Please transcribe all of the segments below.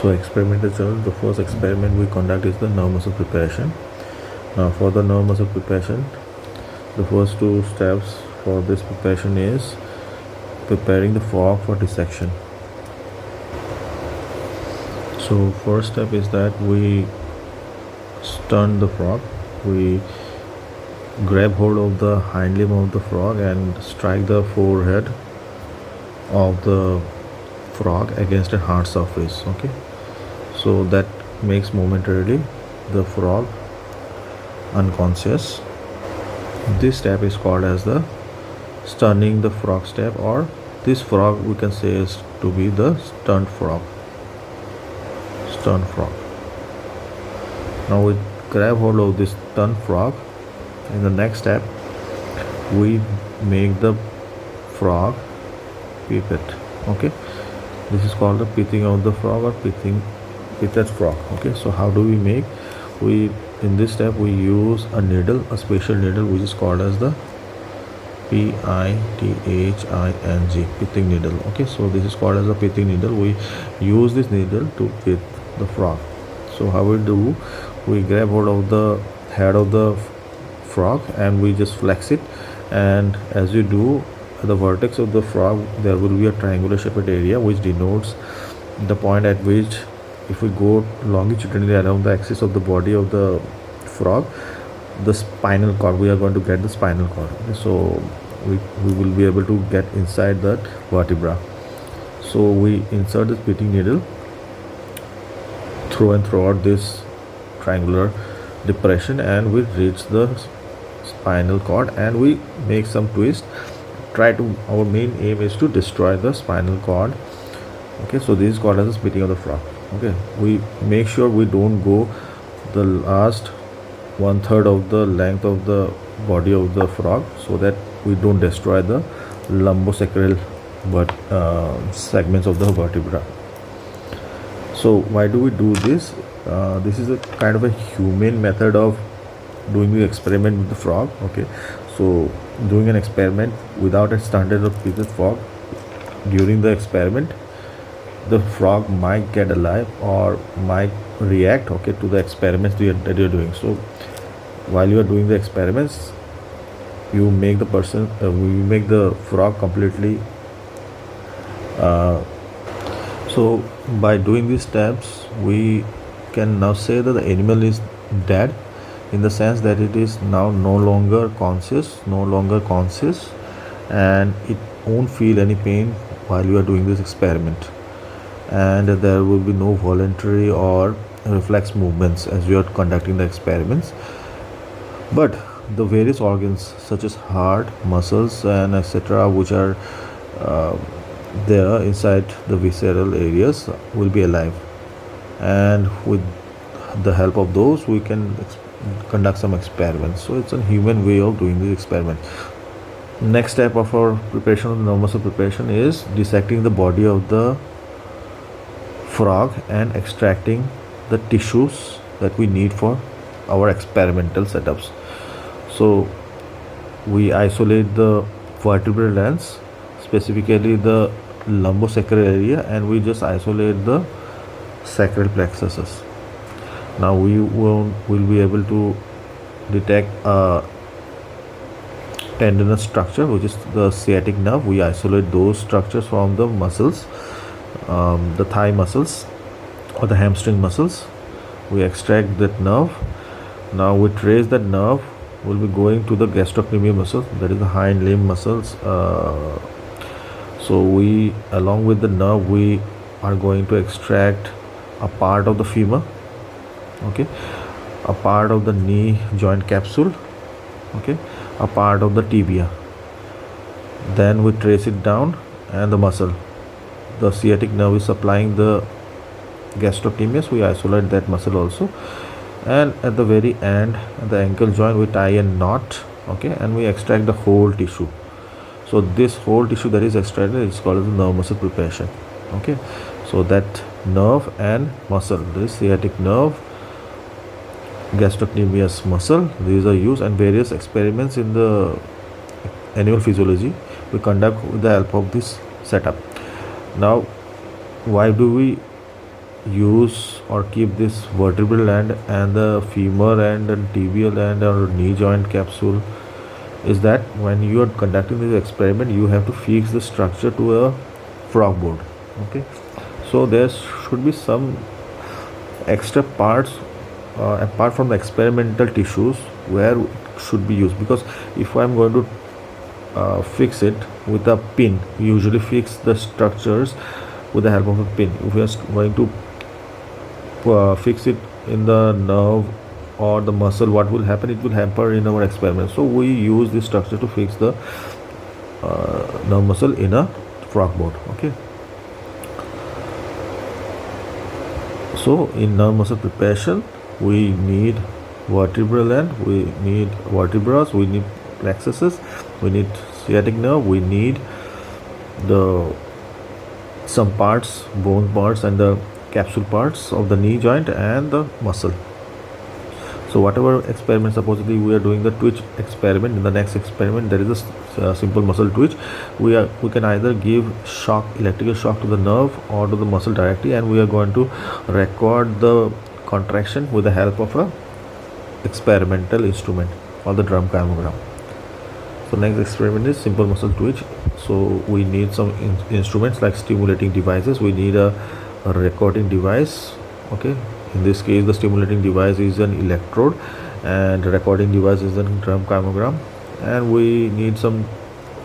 So experimental chart, the first experiment we conduct is the nerve muscle preparation. Now for the nerve muscle preparation, the first two steps for this preparation is preparing the frog for dissection. So first step is that we stun the frog. We grab hold of the hind limb of the frog and strike the forehead of the frog against a hard surface. Okay, so that makes momentarily the frog unconscious. This step is called as the stunning the frog step, or this frog we can say is to be the stunned frog. Now we grab hold of this stunned frog. In the next step, we make the frog pipette. Okay, this is called the pithing of the frog or pipette frog. Okay, so how do we make? In this step we use a needle, a special needle which is called as the PITHING, pithing needle. Okay, so this is called as a pithing needle. We use this needle to pith the frog. So how we do? We grab hold of the head of the frog and we just flex it, and as you do, at the vertex of the frog there will be a triangular shaped area which denotes the point at which, if we go longitudinally around the axis of the body of the frog, the spinal cord, we are going to get the spinal cord. Okay, so we will be able to get inside that vertebra. So we insert this pithing needle throughout this triangular depression, and we reach the spinal cord and we make some twist. Our main aim is to destroy the spinal cord. Okay, so this is called as the splitting of the frog. Okay, we make sure we don't go the last 1/3 of the length of the body of the frog, so that we don't destroy the lumbosacral segments of the vertebra. So why do we do this? This is a kind of a humane method of doing the experiment with the frog. Okay, so doing an experiment without a standard of pithing frog, during the experiment the frog might get alive or might react, okay, to the experiments that you're doing. So while you are doing the experiments, you make the frog completely so by doing these steps we can now say that the animal is dead, in the sense that it is now no longer conscious, and it won't feel any pain while you are doing this experiment, and there will be no voluntary or reflex movements as you are conducting the experiments. But the various organs such as heart, muscles and etc., which are there inside the visceral areas, will be alive, and with the help of those we can conduct some experiments. So it's a human way of doing the experiment. Next step of our preparation of the nerve muscle preparation is dissecting the body of the frog and extracting the tissues that we need for our experimental setups. So we isolate the vertebral ends, specifically the lumbosacral area, and we just isolate the sacral plexuses. Now we will be able to detect a tendinous structure, which is the sciatic nerve. We isolate those structures from the muscles, the thigh muscles or the hamstring muscles. We extract that nerve. Now we trace that nerve. We'll be going to the gastrocnemius muscle, that is the hind limb muscles. So we, along with the nerve, we are going to extract a part of the femur, okay, a part of the knee joint capsule, okay, a part of the tibia. Then we trace it down, and the muscle, the sciatic nerve is supplying the gastrocnemius. We isolate that muscle also, and at the very end, at the ankle joint, we tie a knot, okay, and we extract the whole tissue. So this whole tissue that is extracted is called the nerve muscle preparation. Okay, so that nerve and muscle, this sciatic nerve, gastrocnemius muscle, these are used, and various experiments in the animal physiology we conduct with the help of this setup. Now, why do we use or keep this vertebral end and the femur end and tibial end or knee joint capsule is that when you are conducting this experiment, you have to fix the structure to a frog board. Okay, so there should be some extra parts apart from the experimental tissues where it should be used, because if I'm going to fix it with a pin, we usually fix the structures with the help of a pin. If we are going to fix it in the nerve or the muscle, what will happen? It will hamper in our experiment. So we use this structure to fix the nerve muscle in a frog board. Okay, so in nerve muscle preparation, we need vertebral end, we need vertebrae, we need plexuses, we need sciatic nerve, we need the some parts, bone parts and the capsule parts of the knee joint and the muscle. So whatever experiment, supposedly we are doing the twitch experiment, in the next experiment there is a simple muscle twitch. We can either give shock, electrical shock to the nerve or to the muscle directly, and we are going to record the contraction with the help of a experimental instrument or the drum kymogram. So next experiment is simple muscle twitch. So we need some instruments like stimulating devices. We need a recording device. Okay, in this case the stimulating device is an electrode and recording device is a drum kymogram, and we need some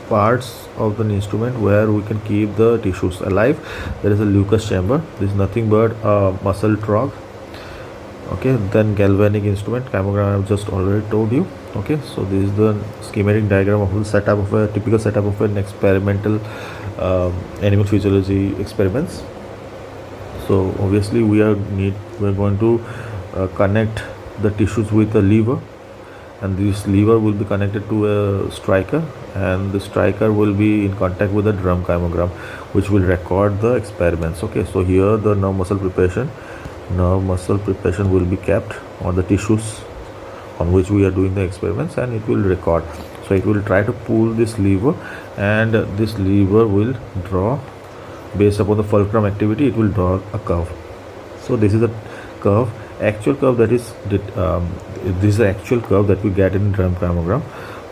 parts of the instrument where we can keep the tissues alive. There is a Lucas chamber. This is nothing but a muscle trog. Okay, then galvanic instrument, kymogram I have just already told you. Okay, so this is the schematic diagram of the setup of a typical setup of an experimental animal physiology experiments. So obviously we're going to connect the tissues with a lever, and this lever will be connected to a striker, and the striker will be in contact with the drum kymogram, which will record the experiments. Okay, so here the nerve muscle preparation will be kept on the tissues on which we are doing the experiments, and it will record. So it will try to pull this lever, and this lever will draw, based upon the fulcrum activity, it will draw a curve. So this is a curve, actual curve, that is this is the actual curve that we get in drum kymogram.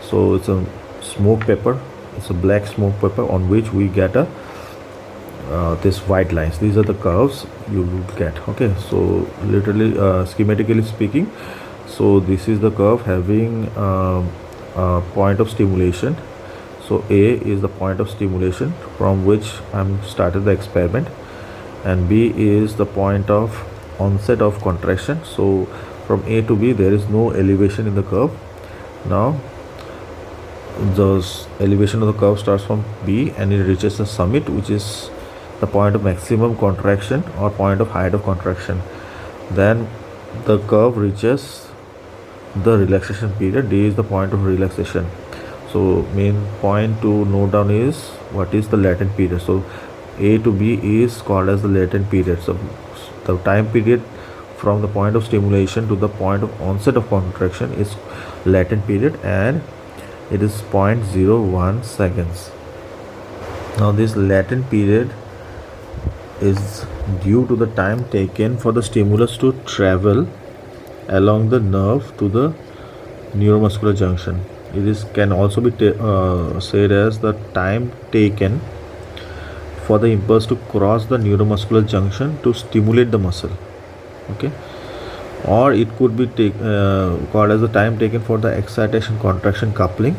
So it's a smoke pepper, it's a black smoke pepper on which we get a this white lines. These are the curves you will get. Okay, so literally schematically speaking, so this is the curve having a point of stimulation. So A is the point of stimulation from which I'm started the experiment, and B is the point of onset of contraction. So from A to B there is no elevation in the curve. Now the elevation of the curve starts from B and it reaches the summit, which is the point of maximum contraction or point of height of contraction. Then the curve reaches the relaxation period. D is the point of relaxation. So main point to note down is what is the latent period. So A to B is called as the latent period. So the time period from the point of stimulation to the point of onset of contraction is latent period, and it is 0.01 seconds. Now this latent period is due to the time taken for the stimulus to travel along the nerve to the neuromuscular junction. It can also be said as the time taken for the impulse to cross the neuromuscular junction to stimulate the muscle. Okay, or it could be called as the time taken for the excitation contraction coupling,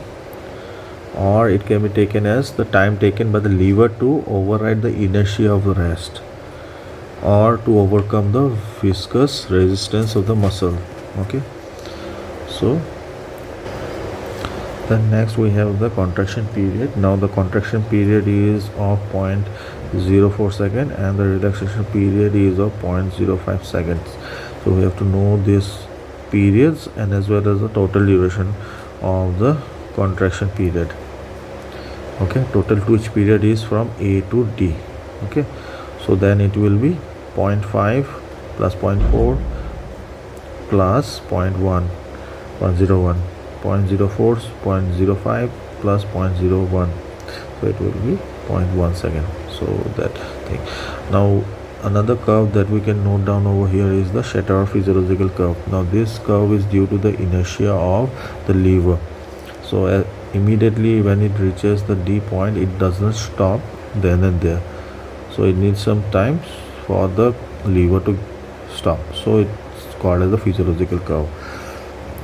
or it can be taken as the time taken by the lever to override the inertia of the rest, or to overcome the viscous resistance of the muscle. Okay, so then next we have the contraction period. Now the contraction period is of 0.04 second and the relaxation period is of 0.05 seconds. So we have to know these periods and as well as the total duration of the contraction period. Okay, total twitch period is from A to D. Okay, so then it will be 0.5 plus 0.4 plus 0.1, 0.01, 0.04, 0.05 plus 0.01. So it will be 0.1 second. So that thing. Now another curve that we can note down over here is the Shatter physiological curve. Now this curve is due to the inertia of the lever. So immediately when it reaches the D point, it doesn't stop then and there. So it needs some time for the lever to stop. So it's called as the physiological curve.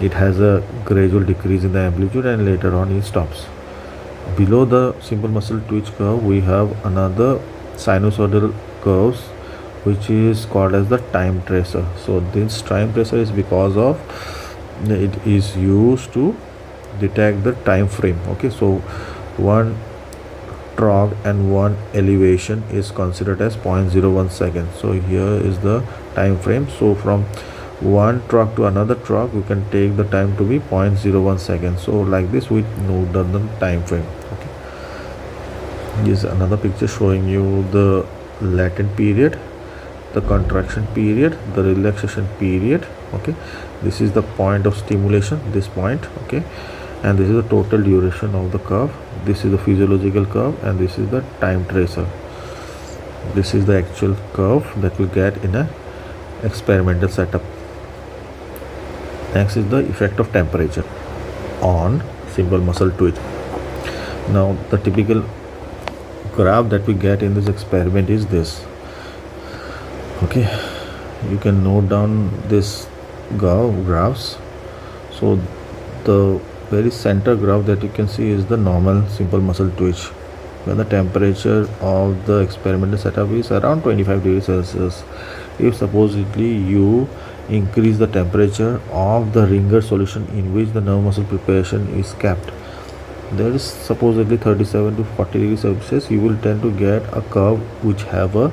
It has a gradual decrease in the amplitude and later on it stops. Below the simple muscle twitch curve, we have another sinusoidal curves which is called as the time tracer. So this time tracer is because of it is used to detect the time frame. Okay, so one trough and one elevation is considered as 0.01 seconds. So here is the time frame. So from one trough to another trough, we can take the time to be 0.01 seconds. So like this we note down the time frame. Okay, this is another picture showing you the latent period, the contraction period, the relaxation period. Okay, this is the point of stimulation, this point. Okay, and this is the total duration of the curve. This is the physiological curve and this is the time tracer. This is the actual curve that we get in a experimental setup. Next is the effect of temperature on simple muscle twitch. Now the typical graph that we get in this experiment is this. Okay, you can note down this graphs. So the very center graph that you can see is the normal simple muscle twitch when the temperature of the experimental setup is around 25 degrees Celsius. If supposedly you increase the temperature of the ringer solution in which the nerve muscle preparation is kept, there is supposedly 37 to 40 degrees Celsius, you will tend to get a curve which have a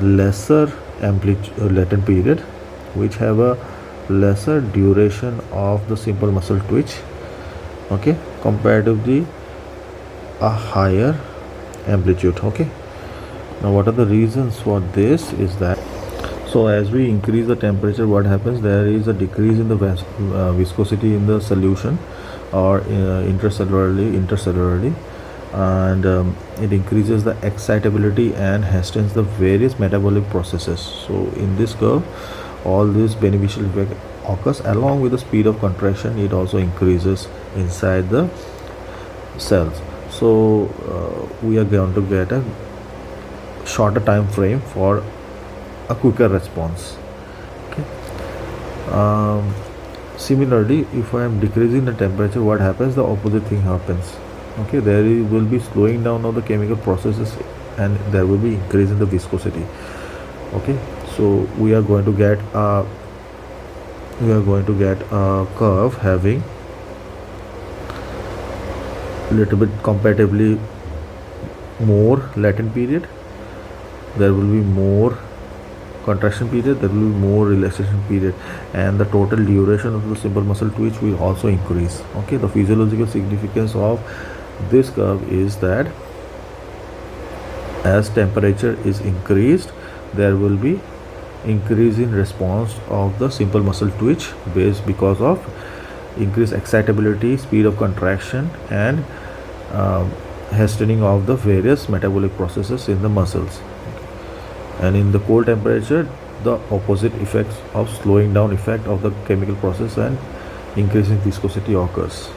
lesser amplitude latent period, which have a lesser duration of the simple muscle twitch. Okay, comparatively a higher amplitude. Okay, now what are the reasons for this is that, so as we increase the temperature, what happens, there is a decrease in the viscosity in the solution or intercellularly, and it increases the excitability and hastens the various metabolic processes. So in this curve, all this beneficial effect occurs along with the speed of contraction. It also increases inside the cells. So we are going to get a shorter time frame for a quicker response. Okay. Similarly, if I am decreasing the temperature, what happens, the opposite thing happens. Okay, there will be slowing down of the chemical processes and there will be increase in the viscosity. Okay, so we are going to get a curve having little bit comparatively more latent period, there will be more contraction period, there will be more relaxation period, and the total duration of the simple muscle twitch will also increase. Okay, the physiological significance of this curve is that as temperature is increased, there will be increase in response of the simple muscle twitch based because of increased excitability, speed of contraction, and hastening of the various metabolic processes in the muscles. And in the cold temperature, the opposite effects of slowing down effect of the chemical process and increasing viscosity occurs.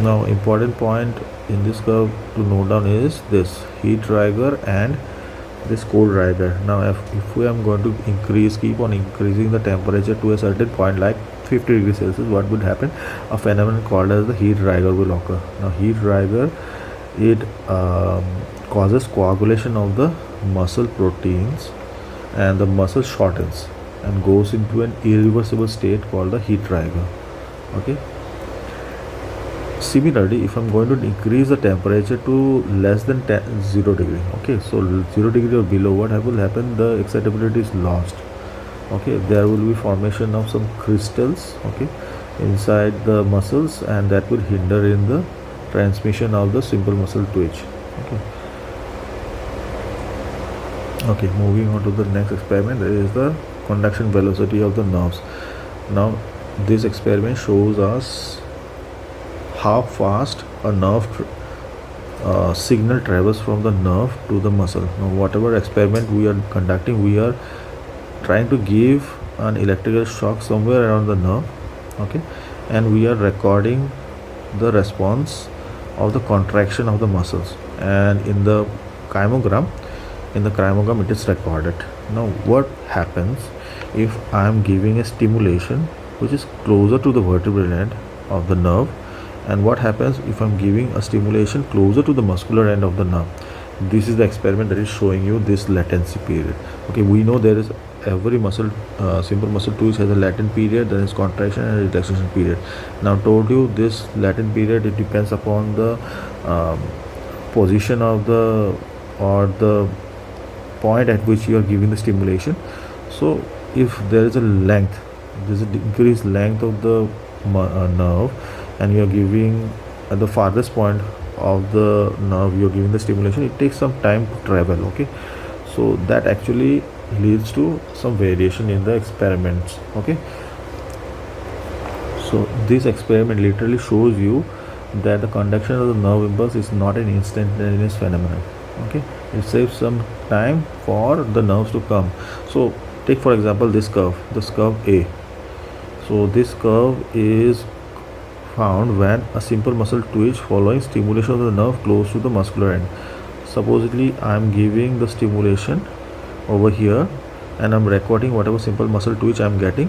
Now important point in this curve to note down is this heat rigor and this cold rigor. Now if we are going to keep on increasing the temperature to a certain point like 50 degrees Celsius, what would happen? A phenomenon called as the heat rigor will occur. Now heat rigor, it causes coagulation of the muscle proteins and the muscle shortens and goes into an irreversible state called the heat rigor. Okay. Similarly, if I'm going to increase the temperature to less than 0 degree, okay, so 0 degree or below, what will happen? The excitability is lost. Okay, there will be formation of some crystals, okay, inside the muscles, and that will hinder in the transmission of the simple muscle twitch. Okay, moving on to the next experiment, that is the conduction velocity of the nerves. Now this experiment shows us how fast a nerve signal travels from the nerve to the muscle. Now whatever experiment we are conducting, we are trying to give an electrical shock somewhere around the nerve, okay, and we are recording the response of the contraction of the muscles, and in the chemogram it is recorded. Now what happens if I am giving a stimulation which is closer to the vertebral end of the nerve, and what happens if I'm giving a stimulation closer to the muscular end of the nerve? This is the experiment that is showing you this latency period. Okay, we know there is every muscle, simple muscle twitch has a latent period, there is contraction and relaxation period. Now told you this latent period, it depends upon the position of the or the point at which you are giving the stimulation. So if there is a length, there is an increased length of the nerve, and you are giving at the farthest point of the nerve you are giving the stimulation, it takes some time to travel. Okay, so that actually leads to some variation in the experiments. Okay, so this experiment literally shows you that the conduction of the nerve impulse is not an instantaneous phenomenon. Okay, it saves some time for the nerves to come. So take for example this curve A. So this curve is found when a simple muscle twitch following stimulation of the nerve close to the muscular end. Supposedly I am giving the stimulation over here and I'm recording whatever simple muscle twitch I am getting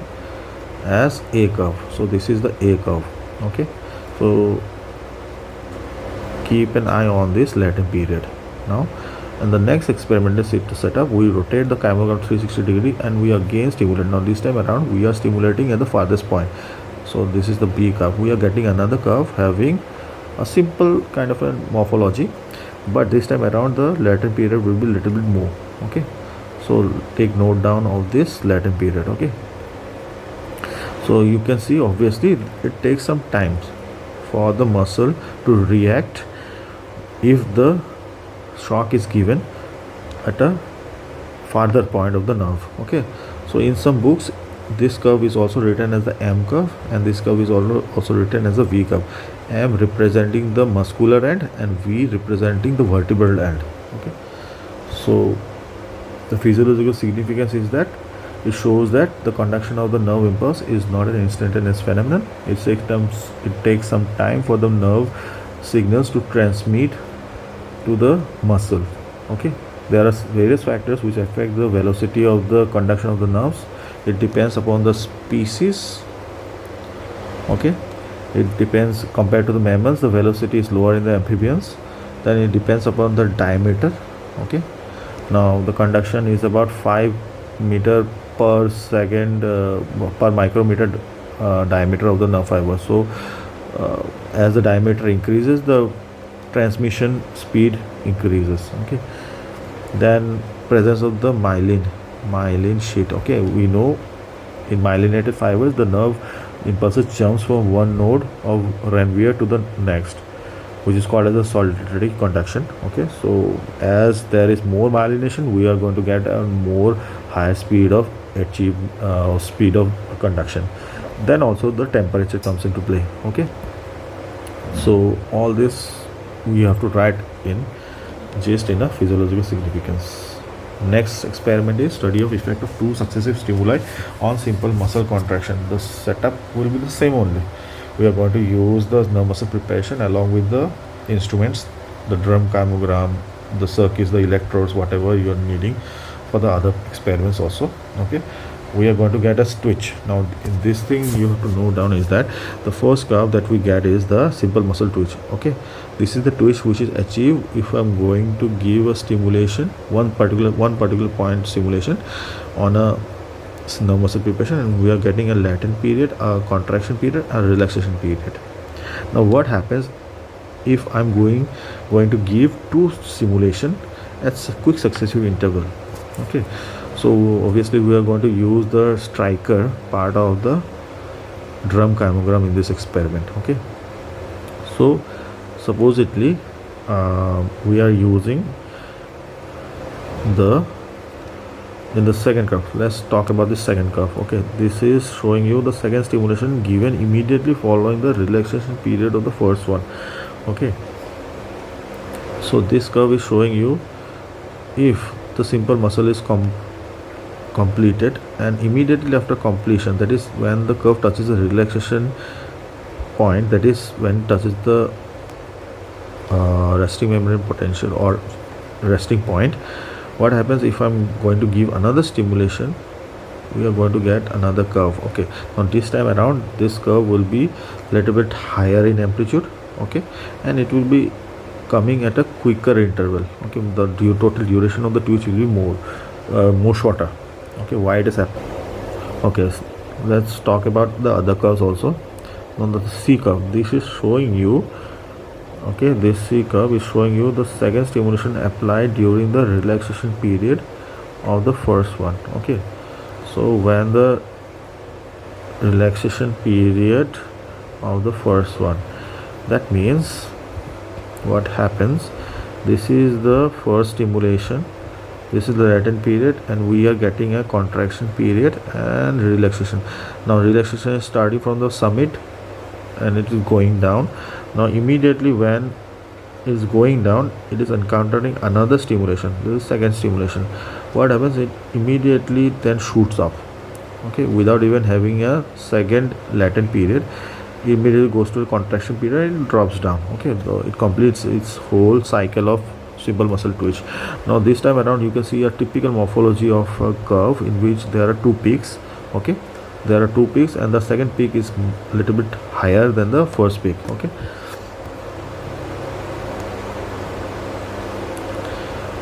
as A curve. So this is the A curve. Okay, so keep an eye on this latent period. Now in the next experimental setup, we rotate the chemogram 360 degree and we again stimulate. Now this time around we are stimulating at the farthest point. So this is the B curve. We are getting another curve having a simple kind of a morphology, but this time around the latent period will be a little bit more. Okay, so take note down of this latent period. Okay, so you can see obviously it takes some time for the muscle to react if the shock is given at a farther point of the nerve. Okay, so in some books this curve is also written as the M curve and this curve is also written as the V curve. M representing the muscular end and V representing the vertebral end. Okay, so the physiological significance is that it shows that the conduction of the nerve impulse is not an instantaneous phenomenon. It takes some time for the nerve signals to transmit to the muscle. Okay, there are various factors which affect the velocity of the conduction of the nerves. It depends upon the species. Okay, it depends, compared to the mammals the velocity is lower in the amphibians. Then it depends upon the diameter. Okay, now the conduction is about 5 meter per second per micrometer diameter of the nerve fiber. So as the diameter increases, the transmission speed increases. Okay, then presence of the myelin sheath. Okay, we know in myelinated fibers the nerve impulses jumps from one node of Ranvier to the next, which is called as a solitary conduction. Okay, so as there is more myelination, we are going to get a more higher speed of speed of conduction. Then also the temperature comes into play. Okay, so all this we have to write in just in a physiological significance. Next experiment is study of effect of two successive stimuli on simple muscle contraction. The setup will be the same only. We are going to use the nerve muscle preparation along with the instruments, the drum chemogram, the circuits, the electrodes, whatever you are needing for the other experiments also. Okay, we are going to get a twitch. Now in this thing you have to note down is that the first curve that we get is the simple muscle twitch. Okay, this is the twitch which is achieved if I'm going to give a stimulation, one particular point stimulation on a nerve muscle preparation, and we are getting a latent period, a contraction period, a relaxation period. Now what happens if I'm going to give two stimulation at quick successive interval? Okay, so obviously we are going to use the striker part of the drum chemogram in this experiment. Okay, so supposedly we are using in the second curve. Let's talk about the second curve. Okay, this is showing you the second stimulation given immediately following the relaxation period of the first one. Okay, So this curve is showing you if the simple muscle is completed, and immediately after completion, that is when the curve touches the relaxation point, that is when it touches the resting membrane potential or resting point, what happens if I'm going to give another stimulation, we are going to get another curve. Okay, now this time around this curve will be a little bit higher in amplitude. Okay, and it will be coming at a quicker interval. Okay, the total duration of the twitch will be more shorter. Okay, why it is happening? Okay, let's talk about the other curves also. On the C curve, this is showing you, okay, this C curve is showing you the second stimulation applied during the relaxation period of the first one. Okay, so when the relaxation period of the first one, that means what happens, this is the first stimulation, this is the latent period, and we are getting a contraction period and relaxation. Now relaxation is starting from the summit and it is going down. Now immediately when it is going down, it is encountering another stimulation. This is second stimulation. What happens, it immediately then shoots up. Okay, without even having a second latent period, it immediately goes to the contraction period and drops down. Okay, so it completes its whole cycle of simple muscle twitch. Now this time around you can see a typical morphology of a curve in which there are two peaks. Okay, there are two peaks and the second peak is a little bit higher than the first peak. Okay,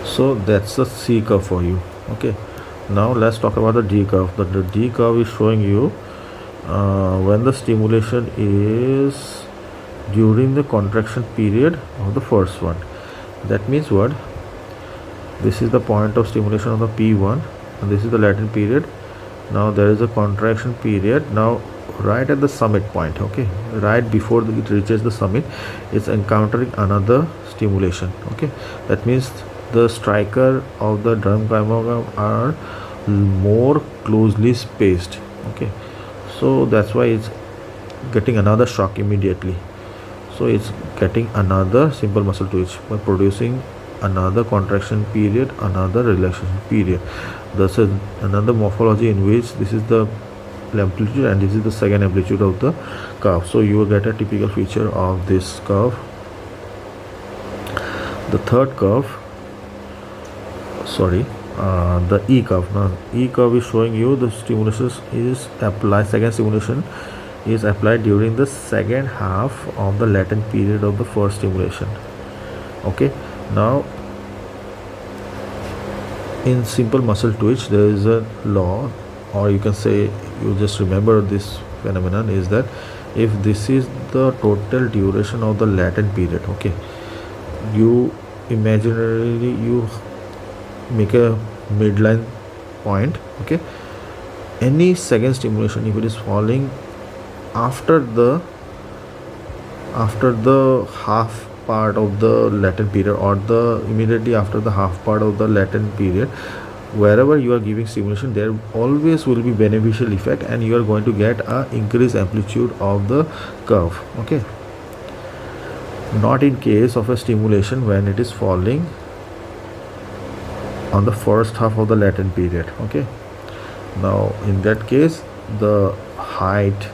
so that's the C curve for you. Okay, now let's talk about the D curve. The D curve is showing you when the stimulation is during the contraction period of the first one. That means what, this is the point of stimulation of the P1 and this is the latent period. Now there is a contraction period. Now right at the summit point, okay, right before it reaches the summit, it's encountering another stimulation. Okay, that means the striker of the drum kymogram are more closely spaced. Okay, so that's why it's getting another shock immediately. So it's getting another simple muscle twitch by producing another contraction period, another relaxation period. This is another morphology in which this is the amplitude and this is the second amplitude of the curve. So you will get a typical feature of this curve. The third curve, the E curve. Now E curve is showing you the stimulation is applied, second stimulation is applied during the second half of the latent period of the first stimulation. Okay, now in simple muscle twitch there is a law, or you can say, you just remember this phenomenon, is that if this is the total duration of the latent period, okay, you imaginarily you make a midline point. Okay, any second stimulation, if it is falling after the half part of the latent period or the immediately after the half part of the latent period, wherever you are giving stimulation, there always will be beneficial effect and you are going to get a increased amplitude of the curve. Okay, not in case of a stimulation when it is falling on the first half of the latent period. Okay, now in that case the height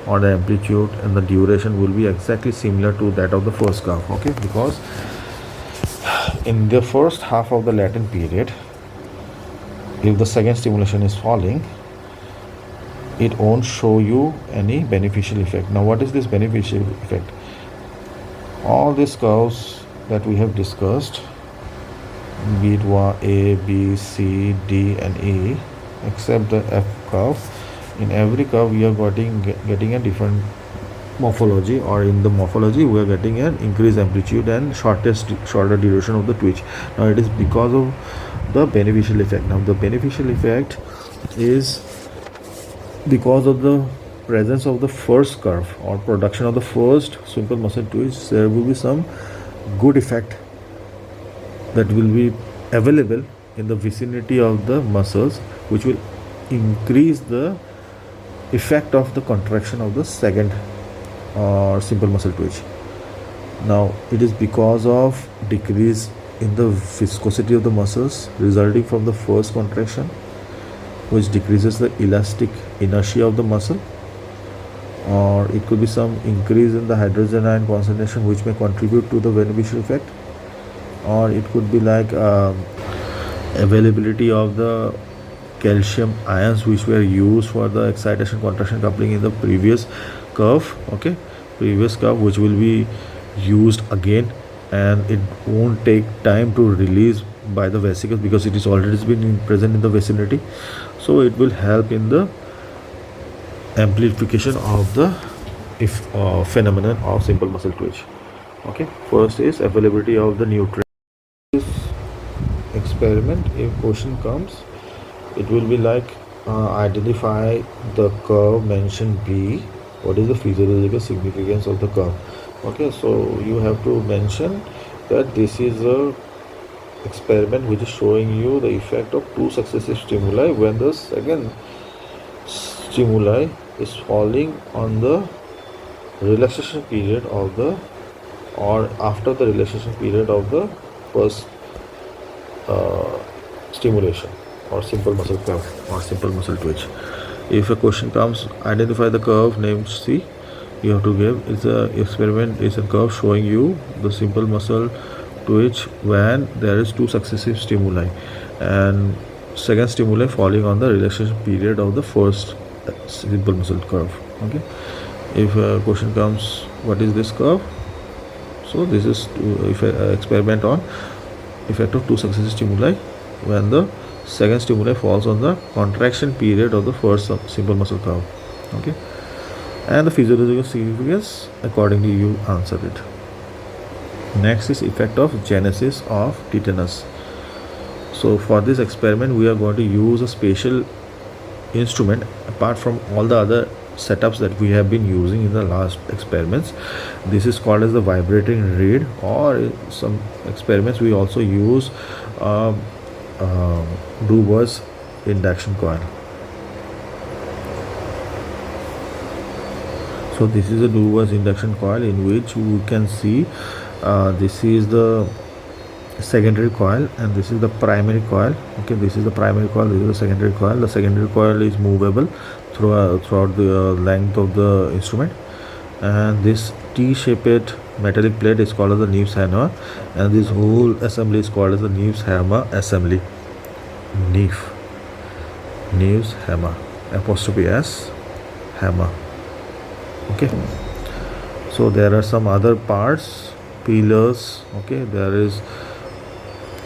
or the amplitude and the duration will be exactly similar to that of the first curve. Okay, because in the first half of the latent period, if the second stimulation is falling, it won't show you any beneficial effect. Now what is this beneficial effect? All these curves that we have discussed, be it A, B, C, D and E, except the F curve, in every curve we are getting a different morphology, or in the morphology we are getting an increased amplitude and shorter duration of the twitch. Now it is because of the beneficial effect. Now the beneficial effect is because of the presence of the first curve or production of the first simple muscle twitch. There will be some good effect that will be available in the vicinity of the muscles, which will increase the effect of the contraction of the second or simple muscle twitch. Now it is because of decrease in the viscosity of the muscles resulting from the first contraction, which decreases the elastic inertia of the muscle, or it could be some increase in the hydrogen ion concentration which may contribute to the beneficial effect, or it could be like availability of the calcium ions which were used for the excitation contraction coupling in the previous curve, okay, previous curve, which will be used again, and it won't take time to release by the vesicles because it is already been present in the vicinity. So it will help in the amplification of the phenomenon of simple muscle twitch. Okay, first is availability of the nutrients. Experiment, if question comes, it will be like identify the curve mentioned B. What is the physiological significance of the curve? Okay, so you have to mention that this is a experiment which is showing you the effect of two successive stimuli when the second stimuli is falling on the relaxation period of the, or after the relaxation period of the first stimulation, or simple muscle curve or simple muscle twitch. If a question comes, identify the curve named C, you have to give, it's a experiment, is a curve showing you the simple muscle twitch when there is two successive stimuli and second stimuli falling on the relaxation period of the first simple muscle curve. Okay, if a question comes, what is this curve? So this is if experiment on effect of two successive stimuli when the second stimuli falls on the contraction period of the first simple muscle curve. Okay, and the physiological significance, accordingly you answer it. Next is effect of genesis of tetanus. So for this experiment we are going to use a special instrument apart from all the other setups that we have been using in the last experiments. This is called as the vibrating reed, or in some experiments we also use Duber's induction coil. So this is a Duber's induction coil in which we can see this is the secondary coil and this is the primary coil. Okay, this is the primary coil, this is the secondary coil. The secondary coil is movable throughout the length of the instrument, and this T-shaped metallic plate is called as the Neves hammer, and this whole assembly is called as the Neves hammer assembly. Neves hammer, apostrophe S, hammer. Okay, so there are some other parts, pillars. Okay, there is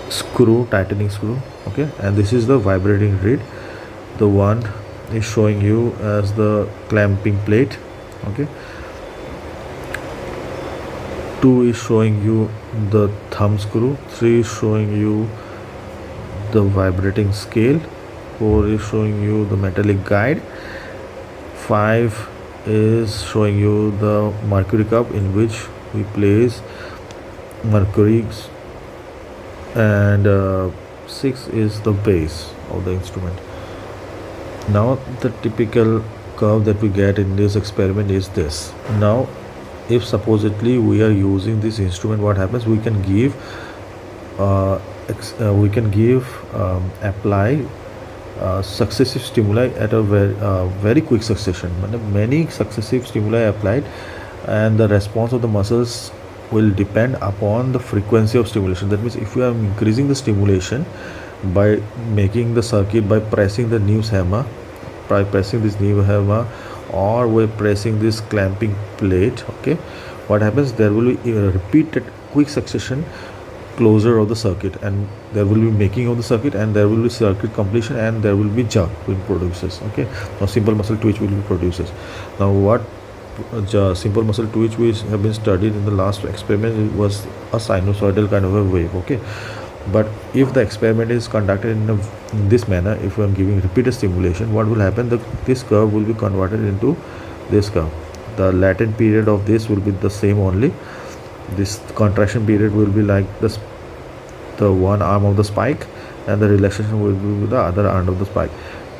screw, tightening screw. Okay, and this is the vibrating reed. The one is showing you as the clamping plate. Okay, 2 is showing you the thumb screw, 3 is showing you the vibrating scale, 4 is showing you the metallic guide, 5 is showing you the mercury cup in which we place mercury, and 6 is the base of the instrument. Now the typical curve that we get in this experiment is this. Now if supposedly we are using this instrument, what happens, we can give apply successive stimuli at a very quick succession. Many successive stimuli applied, and the response of the muscles will depend upon the frequency of stimulation. That means if we are increasing the stimulation by making the circuit, by pressing the Neves hammer, or we're pressing this clamping plate, okay, what happens, there will be a repeated quick succession closure of the circuit, and there will be making of the circuit, and there will be circuit completion, and there will be jerk which produces. Okay, now simple muscle twitch will be produces. Now what simple muscle twitch which have been studied in the last experiment, it was a sinusoidal kind of a wave. Okay, but if the experiment is conducted in this manner, if I am giving repeated stimulation, what will happen, this curve will be converted into this curve. The latent period of this will be the same only. This contraction period will be like this, the one arm of the spike, and the relaxation will be with the other arm of the spike.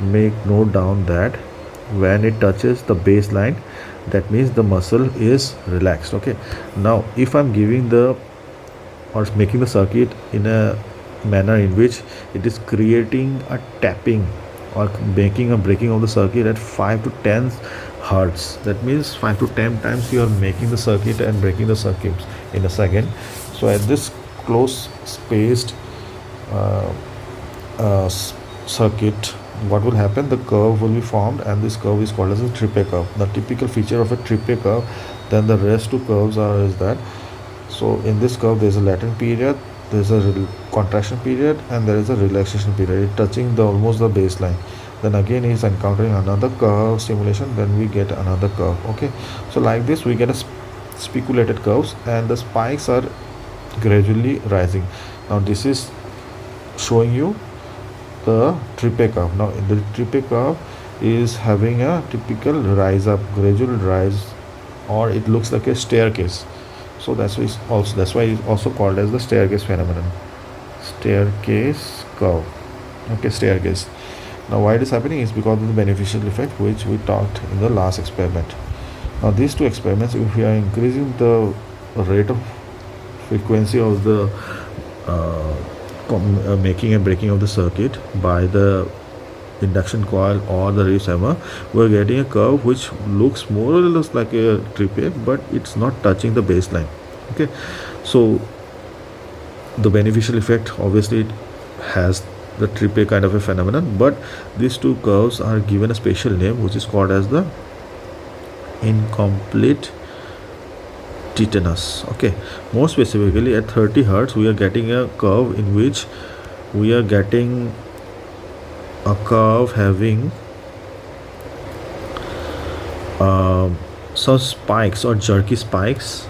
Make note down that when it touches the baseline, that means the muscle is relaxed. Okay, now if I'm giving the or making the circuit in a manner in which it is creating a tapping or making a breaking of the circuit at 5 to 10 hertz. That means 5 to 10 times you are making the circuit and breaking the circuit in a second. So at this close spaced circuit, what will happen, the curve will be formed, and this curve is called as a triple curve. The typical feature of a triple curve than the rest two curves is that, so in this curve there is a latent period, there is a contraction period, and there is a relaxation period. It touching the almost the baseline. Then again he is encountering another curve stimulation, then we get another curve. Okay, so like this we get a speculated curves, and the spikes are gradually rising. Now this is showing you the triple curve. Now the triple curve is having a typical rise up, gradual rise, or it looks like a staircase. So that's why it's also called as the staircase phenomenon. Staircase curve. Okay, staircase. Now why it is happening is because of the beneficial effect which we talked in the last experiment. Now these two experiments, if we are increasing the rate of frequency of the making and breaking of the circuit by the induction coil or the receiver, we are getting a curve which looks more or less like a triple, but it's not touching the baseline. Okay, so the beneficial effect, obviously it has the triple kind of a phenomenon, but these two curves are given a special name which is called as the incomplete tetanus. Okay, more specifically at 30 hertz we are getting a curve in which we are getting a curve having some spikes or jerky spikes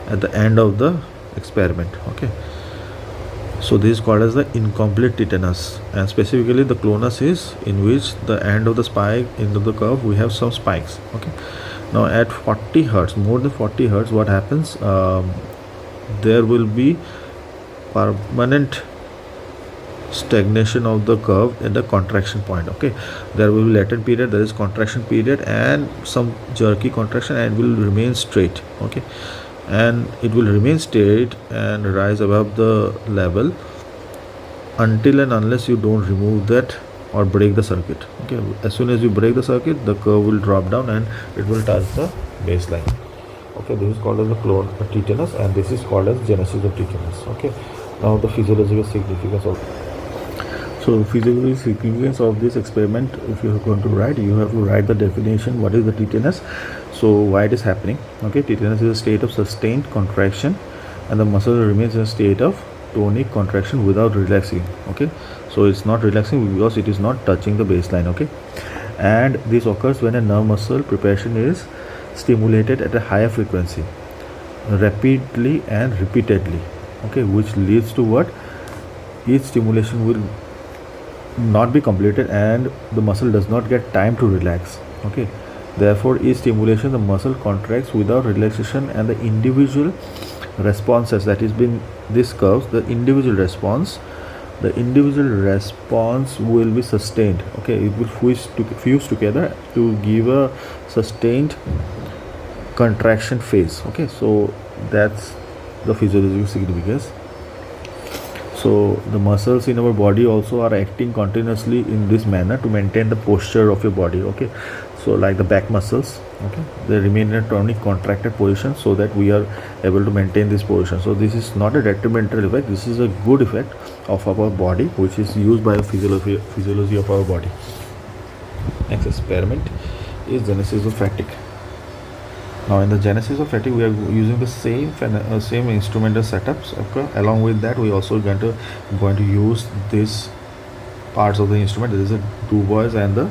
at the end of the experiment. Okay, so this is called as the incomplete tetanus, and specifically the clonus is in which the end of the spike into the curve we have some spikes. Okay, now at 40 hertz, more than 40 hertz, what happens, there will be permanent stagnation of the curve at the contraction point. Okay, there will be latent period, there is contraction period, and some jerky contraction, and will remain straight. Okay, and it will remain straight and rise above the level until and unless you don't remove that or break the circuit. Okay, as soon as you break the circuit, the curve will drop down and it will touch the baseline. Okay, this is called as the tetanus, and this is called as genesis of tetanus. Okay, now the physiological significance of physiological significance of this experiment, if you are going to write, you have to write the definition, what is the tetanus, so why it is happening. Okay, tetanus is a state of sustained contraction and the muscle remains in a state of tonic contraction without relaxing. Okay, so it's not relaxing because it is not touching the baseline. Okay, and this occurs when a nerve muscle preparation is stimulated at a higher frequency rapidly and repeatedly. Okay, which leads to what, each stimulation will not be completed and the muscle does not get time to relax. Okay, therefore each stimulation the muscle contracts without relaxation, and the individual responses, that is been this curves, the individual response will be sustained. Okay, it will fuse together to give a sustained contraction phase. Okay, so that's the physiological significance. So the muscles in our body also are acting continuously in this manner to maintain the posture of your body. Okay, so like the back muscles, okay, they remain in a tonic contracted position so that we are able to maintain this position. So this is not a detrimental effect, this is a good effect of our body which is used by the physiology of our body. Next experiment is genesis of fatigue. Now in the genesis of fatigue we are using the same instrumental setups. Okay, along with that we also going to use these parts of the instrument. There is a Du Bois and the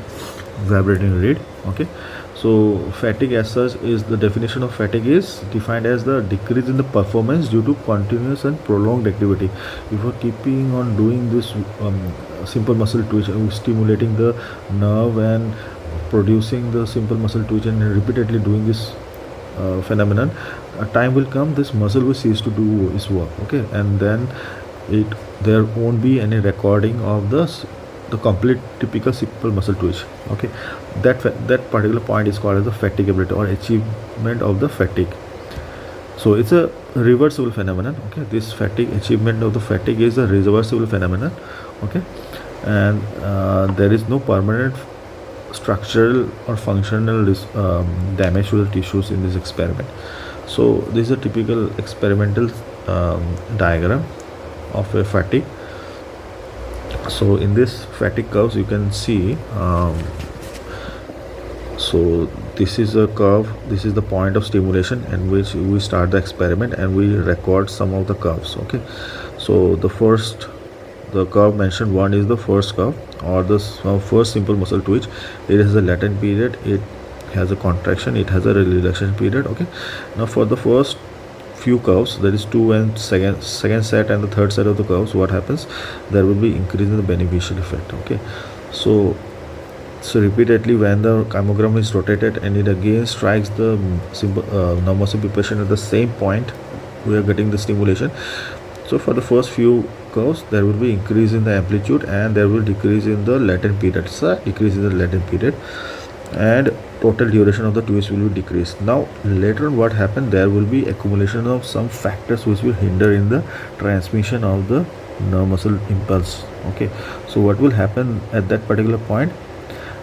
vibrating reed. Okay, so fatigue as such is, the definition of fatigue is defined as the decrease in the performance due to continuous and prolonged activity. If you are keeping on doing this simple muscle twitch, stimulating the nerve and producing the simple muscle twitch and repeatedly doing this phenomenon, a time will come this muscle will cease to do its work. Okay, and then there won't be any recording of the complete typical simple muscle twitch. Okay, that particular point is called as the fatigability or achievement of the fatigue. So it's a reversible phenomenon. Okay, this fatigue, achievement of the fatigue is a reversible phenomenon. Okay, and there is no permanent structural or functional damage to the tissues in this experiment. So this is a typical experimental diagram of a fatigue. So in this fatigue curves you can see, so this is a curve, this is the point of stimulation in which we start the experiment, and we record some of the curves. Okay, so the curve mentioned, one is the first curve, or the first simple muscle twitch. It has a latent period, it has a contraction, it has a relaxation period. Okay, now for the first few curves, that is two and second set and the third set of the curves, what happens, there will be increase in the beneficial effect. Okay, so repeatedly when the chymogram is rotated and it again strikes the nerve muscle preparation at the same point, we are getting the stimulation. So for the first few curves, there will be increase in the amplitude and there will decrease in the latent period. So decrease in the latent period, and total duration of the twist will be decreased. Now later on what happened, there will be accumulation of some factors which will hinder in the transmission of the nerve muscle impulse. Okay, so what will happen at that particular point,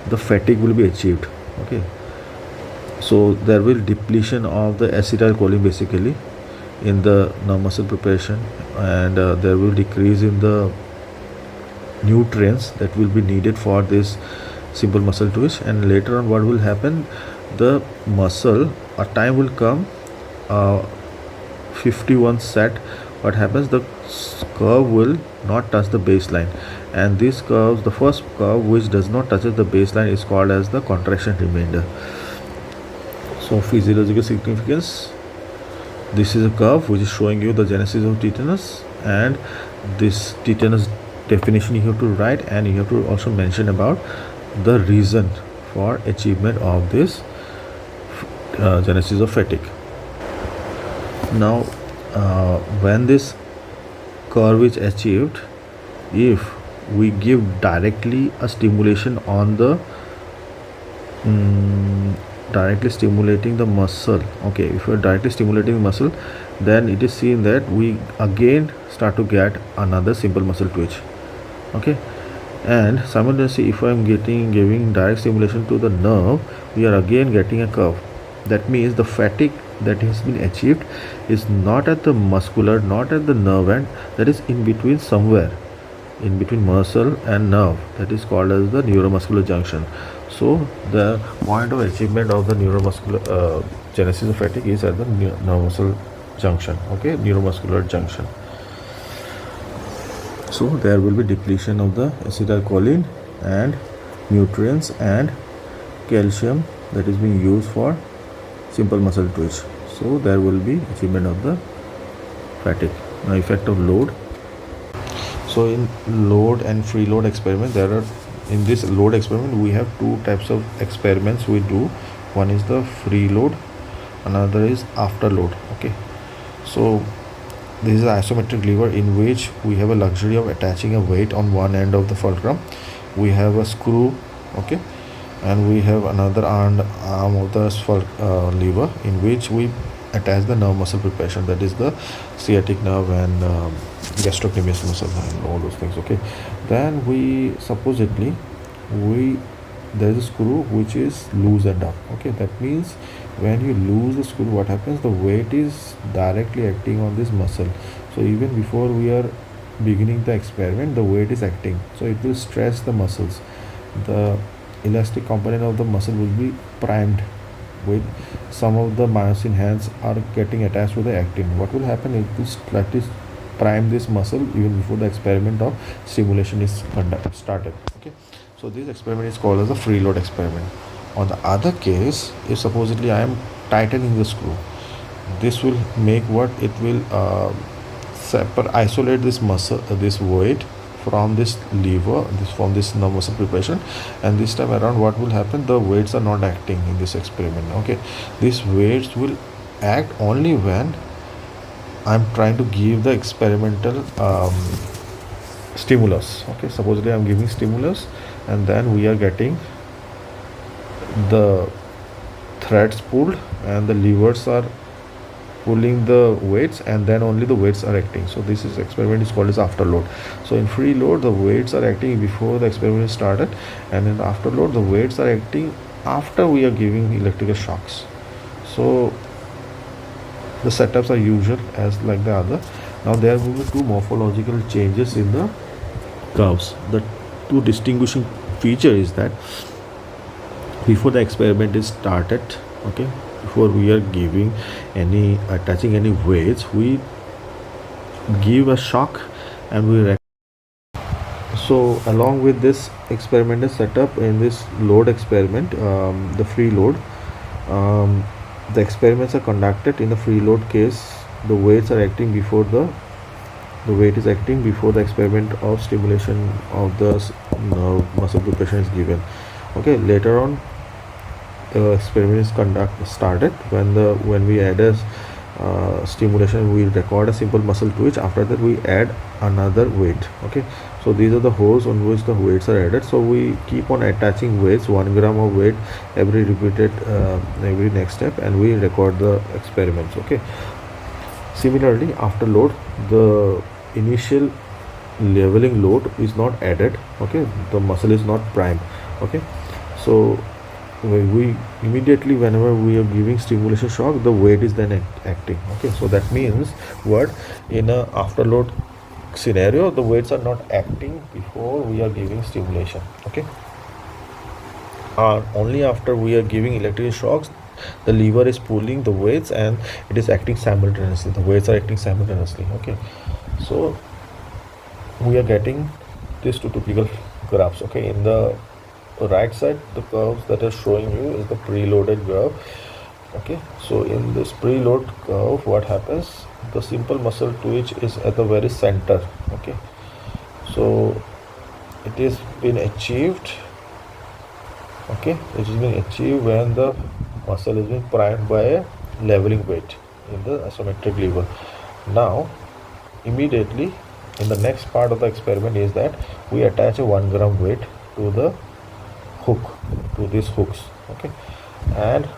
the fatigue will be achieved. Okay, so there will depletion of the acetylcholine basically in the nerve muscle preparation, and there will decrease in the nutrients that will be needed for this simple muscle twitch. And later on what will happen, the muscle, a time will come, 51 set, what happens, the curve will not touch the baseline, and these curves, the first curve which does not touch the baseline is called as the contraction remainder. So physiological significance, this is a curve which is showing you the genesis of tetanus, and this tetanus definition you have to write, and you have to also mention about the reason for achievement of this genesis of fatigue. Now when this curve is achieved, if we give directly a stimulation on the directly stimulating the muscle. Okay, if we are directly stimulating the muscle, then it is seen that we again start to get another simple muscle twitch. Okay, and simultaneously if I am giving direct stimulation to the nerve, we are again getting a curve. That means the fatigue that has been achieved is not at the muscular, not at the nerve end, that is in between, somewhere in between muscle and nerve, that is called as the neuromuscular junction. So the point of achievement of the neuromuscular genesis of fatigue is at the nerve muscle junction. Okay, neuromuscular junction. So there will be depletion of the acetylcholine and nutrients and calcium that is being used for simple muscle twitch. So there will be achievement of the fatigue. Now effect of load. So in load and free load experiment, in this load experiment we have two types of experiments we do. One is the free load, another is after load. Okay, so this is an isometric lever in which we have a luxury of attaching a weight on one end of the fulcrum. We have a screw. Okay, and we have another arm of the lever in which we attach the nerve muscle preparation, that is the sciatic nerve and gastrocnemius muscle and all those things. Okay, then we supposedly there is a screw which is loosened up. Okay, that means when you lose the screw, what happens, the weight is directly acting on this muscle. So even before we are beginning the experiment, the weight is acting, so it will stress the muscles. The elastic component of the muscle will be primed with some of the myosin hands are getting attached to the actin. What will happen is this practice prime this muscle even before the experiment of stimulation is started. Okay, so this experiment is called as a free load experiment. On the other case, if supposedly I am tightening the screw, this will make what it will isolate this muscle, this weight from this lever, from this nerve muscle preparation, and this time around what will happen, the weights are not acting in this experiment. Okay, these weights will act only when I'm trying to give the experimental stimulus. Okay, supposedly I'm giving stimulus and then we are getting the threads pulled and the levers are pulling the weights, and then only the weights are acting. So this is experiment is called as afterload. So in free load, the weights are acting before the experiment is started, and in afterload, the weights are acting after we are giving electrical shocks. So the setups are usual as like the other. Now there will be two morphological changes in the curves. The two distinguishing feature is that before the experiment is started, okay, before we are giving any attaching any weights, we give a shock and we so along with this experimental setup in this load experiment, the free load, the experiments are conducted in the free load case. The weights are acting before the weight is acting before the experiment of stimulation of the muscle preparation is given. Okay, later on experiment is started when we add a stimulation, we record a simple muscle twitch. After that we add another weight. Okay, so these are the holes on which the weights are added. So we keep on attaching weights, 1 gram of weight every repeated every next step, and we record the experiments. Okay, similarly after load, the initial leveling load is not added. Okay, the muscle is not primed. Okay, so we immediately, whenever we are giving stimulation shock, the weight is then acting. Okay, so that means what, in a afterload scenario, the weights are not acting before we are giving stimulation. Okay, only after we are giving electrical shocks, the lever is pulling the weights and it is acting simultaneously. The weights are acting simultaneously. Okay, so we are getting these two typical graphs. Okay, in the right side, the curves that are showing you is the preloaded curve. Okay, so in this preload curve, what happens, the simple muscle twitch is at the very center. Okay, so it is been achieved. Okay, it has been achieved when the muscle is being primed by a leveling weight in the isometric lever. Now immediately in the next part of the experiment is that we attach a 1 gram weight to the hook, to these hooks. Okay, and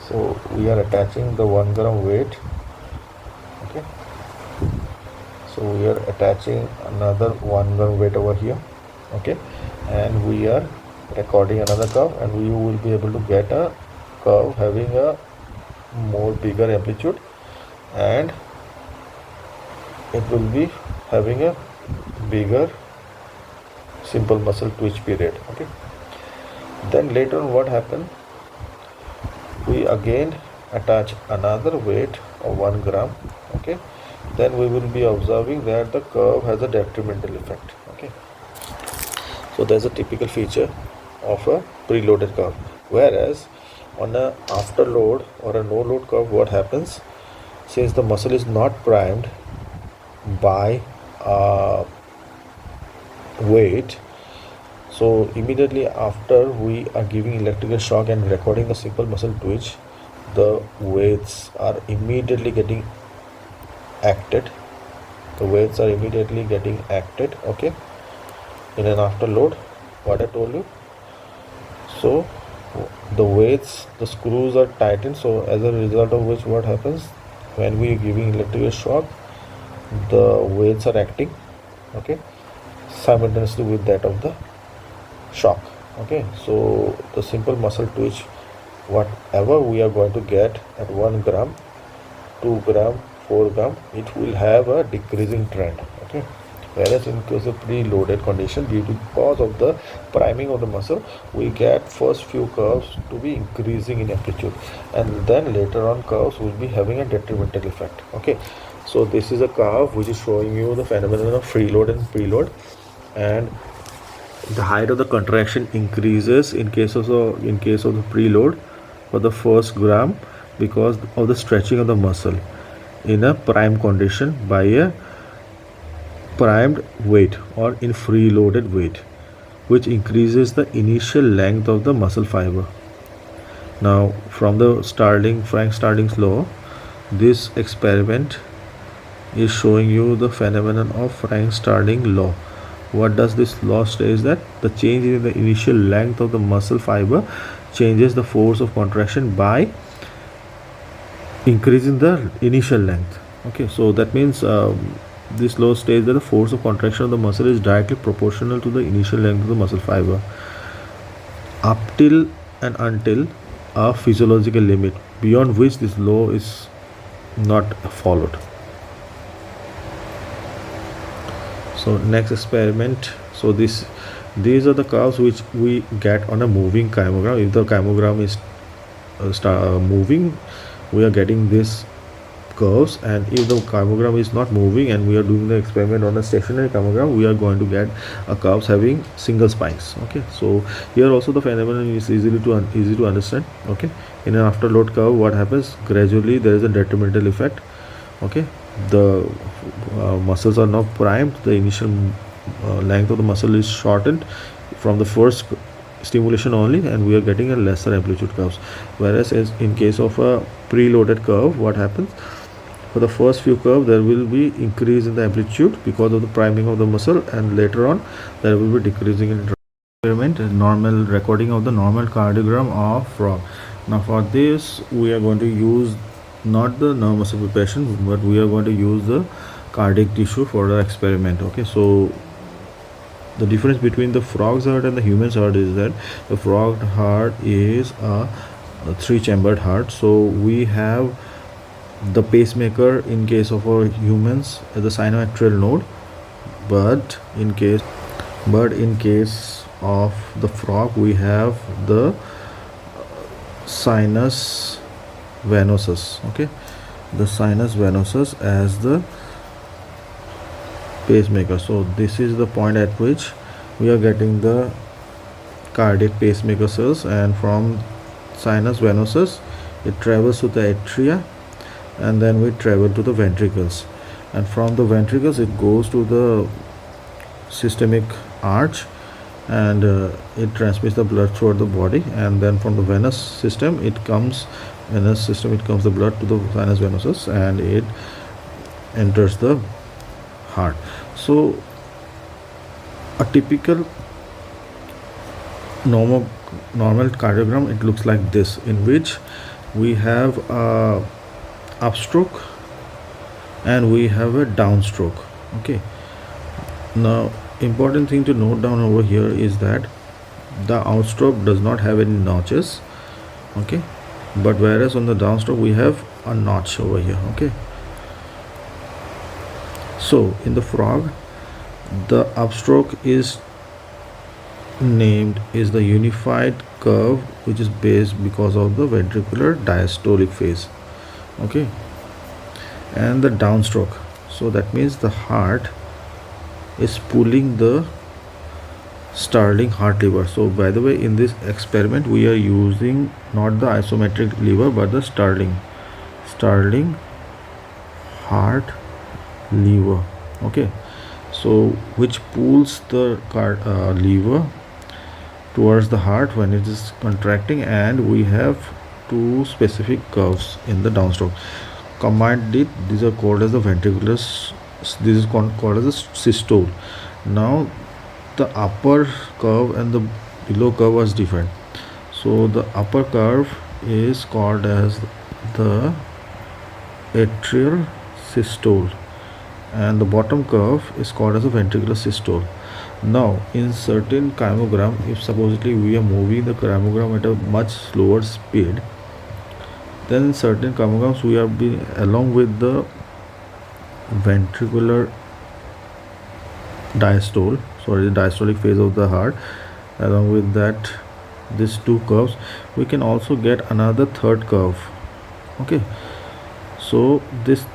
so we are attaching the 1 gram weight. Okay, so we are attaching another 1 gram weight over here. Okay, and we are recording another curve, and we will be able to get a curve having a more bigger amplitude, and it will be having a bigger simple muscle twitch period. Okay, then later on what happened, we again attach another weight of 1 gram. Okay, then we will be observing that the curve has a detrimental effect. Okay, so there's a typical feature of a preloaded curve, whereas on a afterload or a no load curve, what happens, since the muscle is not primed by weight, so immediately after we are giving electrical shock and recording the simple muscle twitch, the weights are immediately getting acted. Okay, in an afterload, what I told you. So the weights, the screws are tightened, so as a result of which what happens, when we are giving electrical shock, the weights are acting, okay, simultaneously with that of the shock. Okay, so the simple muscle twitch, whatever we are going to get at 1 gram, 2 gram, 4 gram, it will have a decreasing trend. Okay, whereas in case of preloaded condition, due to cause of the priming of the muscle, we get first few curves to be increasing in amplitude, and then later on curves will be having a detrimental effect. Okay, so this is a curve which is showing you the phenomenon of freeload and preload, and the height of the contraction increases in case of the preload for the first gram because of the stretching of the muscle in a prime condition by a primed weight or in free loaded weight, which increases the initial length of the muscle fiber. Now from the Frank Starling's law, this experiment is showing you the phenomenon of Frank Starling law. What does this law say is that the change in the initial length of the muscle fiber changes the force of contraction by increase in the initial length. Okay, so that means this law states that the force of contraction of the muscle is directly proportional to the initial length of the muscle fiber up till and until a physiological limit beyond which this law is not followed. So next experiment. So these are the curves which we get on a moving kymogram. If the kymogram is moving, we are getting this curves, and if the kymogram is not moving and we are doing the experiment on a stationary kymogram, we are going to get a curves having single spines. Okay, so here also the phenomenon is easy to understand. Okay, in an afterload curve, what happens, gradually there is a detrimental effect. Okay, the muscles are now primed, the initial length of the muscle is shortened from the first stimulation only, and we are getting a lesser amplitude curves. Whereas as in case of a preloaded curve, what happens, for the first few curves there will be increase in the amplitude because of the priming of the muscle, and later on there will be decreasing in experiment. Normal recording of the normal cardiogram of frog. Now for this we are going to use not the nerve muscle preparation, but we are going to use the cardiac tissue for the experiment. Okay, so the difference between the frog's heart and the human's heart is that the frog heart is a three-chambered heart. So we have the pacemaker in case of our humans at the sinoatrial node, but in case of the frog we have the sinus venosus. Okay, the sinus venosus as the pacemaker. So this is the point at which we are getting the cardiac pacemaker cells, and from sinus venosus it travels to the atria, and then we travel to the ventricles, and from the ventricles it goes to the systemic arch, and it transmits the blood throughout the body, and then from the venous system it comes the blood to the sinus venosus, and it enters the heart. So a typical normal cardiogram, it looks like this, in which we have a upstroke and we have a downstroke. Okay, now important thing to note down over here is that the outstroke does not have any notches. Okay, but whereas on the downstroke we have a notch over here. Okay, so in the frog the upstroke is named is the unified curve, which is based because of the ventricular diastolic phase. Okay, and the downstroke, so that means the heart is pulling the Starling heart lever. So by the way, in this experiment we are using not the isometric lever but the Starling heart lever. Okay, so which pulls the lever towards the heart when it is contracting, and we have two specific curves in the downstroke. Combined these are called as the ventricular, this is called as the systole. Now the upper curve and the below curve was different. So the upper curve is called as the atrial systole, and the bottom curve is called as a ventricular systole. Now in certain kymogram, if supposedly we are moving the kymogram at a much slower speed, then in certain kymograms we are being along with the ventricular the diastolic phase of the heart, along with that these two curves, we can also get another third curve. Okay, so this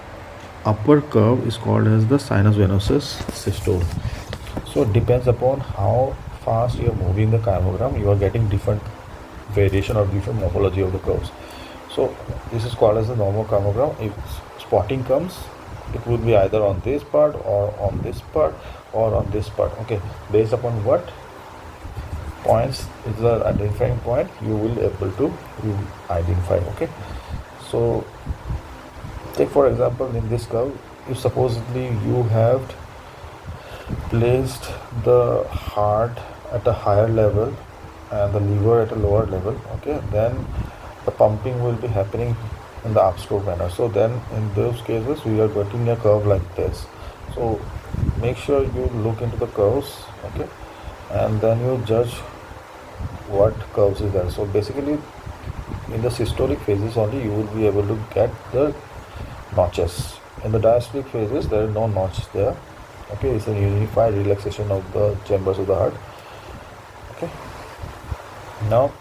upper curve is called as the sinus venosus systole. So it depends upon how fast you are moving the kymogram, you are getting different variation or different morphology of the curves. So this is called as the normal kymogram. If spotting comes, it would be either on this part or on this part or on this part. Okay, based upon what points is the identifying point, you will able to identify. Okay, so take for example in this curve, if supposedly you have placed the heart at a higher level and the liver at a lower level, okay, then the pumping will be happening in the upstroke manner. So then in those cases we are getting a curve like this. So make sure you look into the curves, okay, and then you judge what curves is there. So basically in the systolic phases only you will be able to get the notches. In the diastolic phases there is no notch there, okay. It's a unified relaxation of the chambers of the heart, okay. Now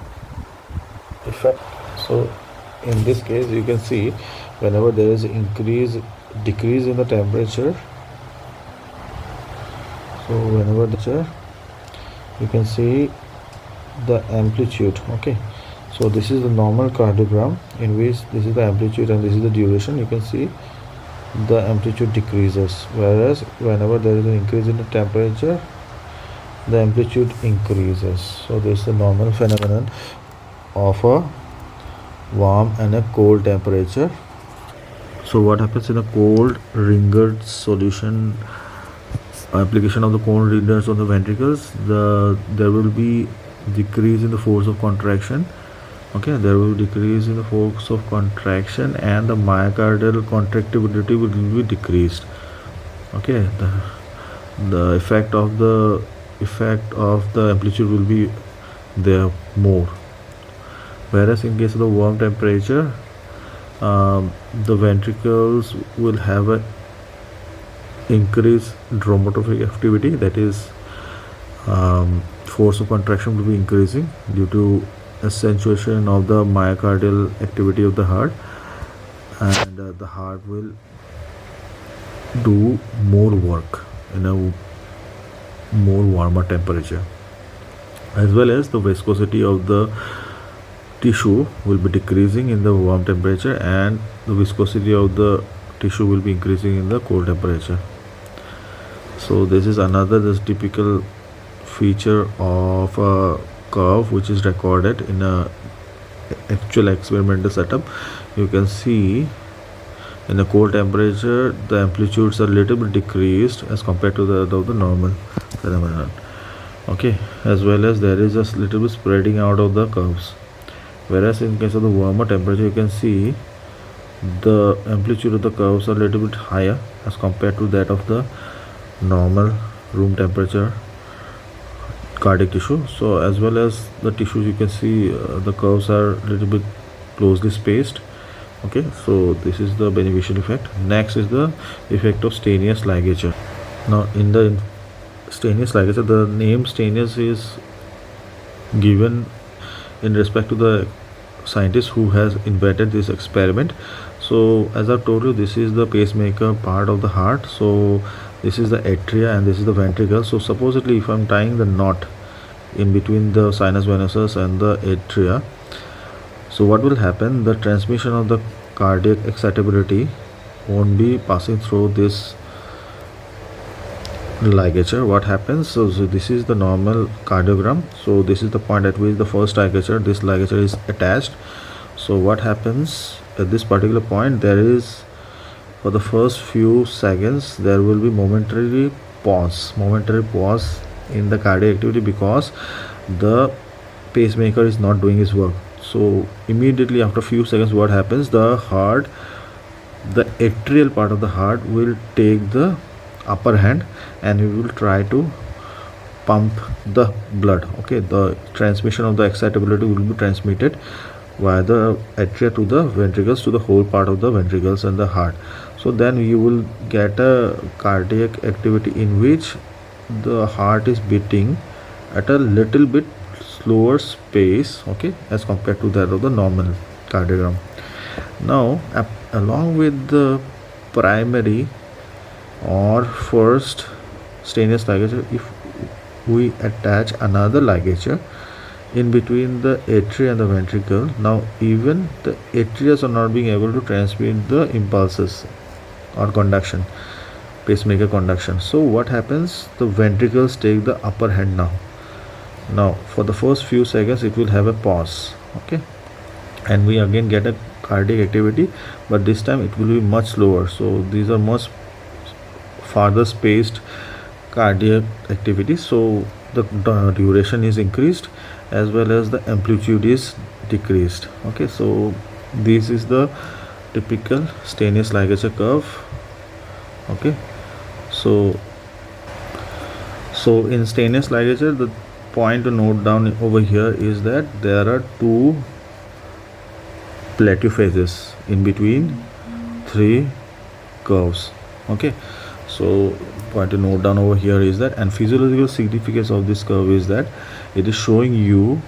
effect. So in this case you can see whenever there is decrease in the temperature, so whenever you can see the amplitude, okay. So this is the normal cardiogram in which this is the amplitude and this is the duration. You can see the amplitude decreases, whereas whenever there is an increase in the temperature, the amplitude increases. So this is the normal phenomenon of a warm and a cold temperature. So what happens in a cold Ringer's solution application of the cold Ringer's on the ventricles, there will be decrease in the force of contraction, okay. There will be decrease in the force of contraction and the myocardial contractibility will be decreased, okay. The effect of the amplitude will be there more, whereas in case of the warm temperature, the ventricles will have a increased dromotrophic activity, that is force of contraction will be increasing due to accentuation of the myocardial activity of the heart, and the heart will do more work in a more warmer temperature, as well as the viscosity of the tissue will be decreasing in the warm temperature and the viscosity of the tissue will be increasing in the cold temperature. So this is this typical feature of a curve which is recorded in a actual experimental setup. You can see in a cold temperature the amplitudes are a little bit decreased as compared to the normal phenomenon, okay, as well as there is a little bit spreading out of the curves, whereas in case of the warmer temperature you can see the amplitude of the curves are a little bit higher as compared to that of the normal room temperature cardiac tissue. So as well as the tissues you can see the curves are a little bit closely spaced, okay. So this is the beneficial effect. Next is the effect of stainous ligature. Now in the stainous ligature, the name stainous is given in respect to the scientist who has invented this experiment. So as I've told you, this is the pacemaker part of the heart. So this is the atria and this is the ventricle. So supposedly if I'm tying the knot in between the sinus venosus and the atria, so what will happen, the transmission of the cardiac excitability won't be passing through this ligature. What happens, so this is the normal cardiogram. So this is the point at which the first this ligature is attached. So what happens at this particular point, there is for the first few seconds there will be momentary pause in the cardiac activity because the pacemaker is not doing its work. So immediately after a few seconds what happens, the atrial part of the heart will take the upper hand and we will try to pump the blood, okay. The transmission of the excitability will be transmitted via the atria to the ventricles, to the whole part of the ventricles and the heart. So then you will get a cardiac activity in which the heart is beating at a little bit slower pace, okay, as compared to that of the normal cardiogram. Now along with the primary or first stainless ligature, if we attach another ligature in between the atria and the ventricle, now even the atria are not being able to transmit the impulses or conduction, pacemaker conduction. So what happens, the ventricles take the upper hand now for the first few seconds it will have a pause, okay, and we again get a cardiac activity, but this time it will be much slower. So these are much farther spaced cardiac activity, so the duration is increased as well as the amplitude is decreased, okay. So this is the typical stainless ligature curve. Okay, so in stainless ligature, the point to note down over here is that there are two plateau phases in between three curves. Okay, so point to note down over here is that, and physiological significance of this curve is that it is showing you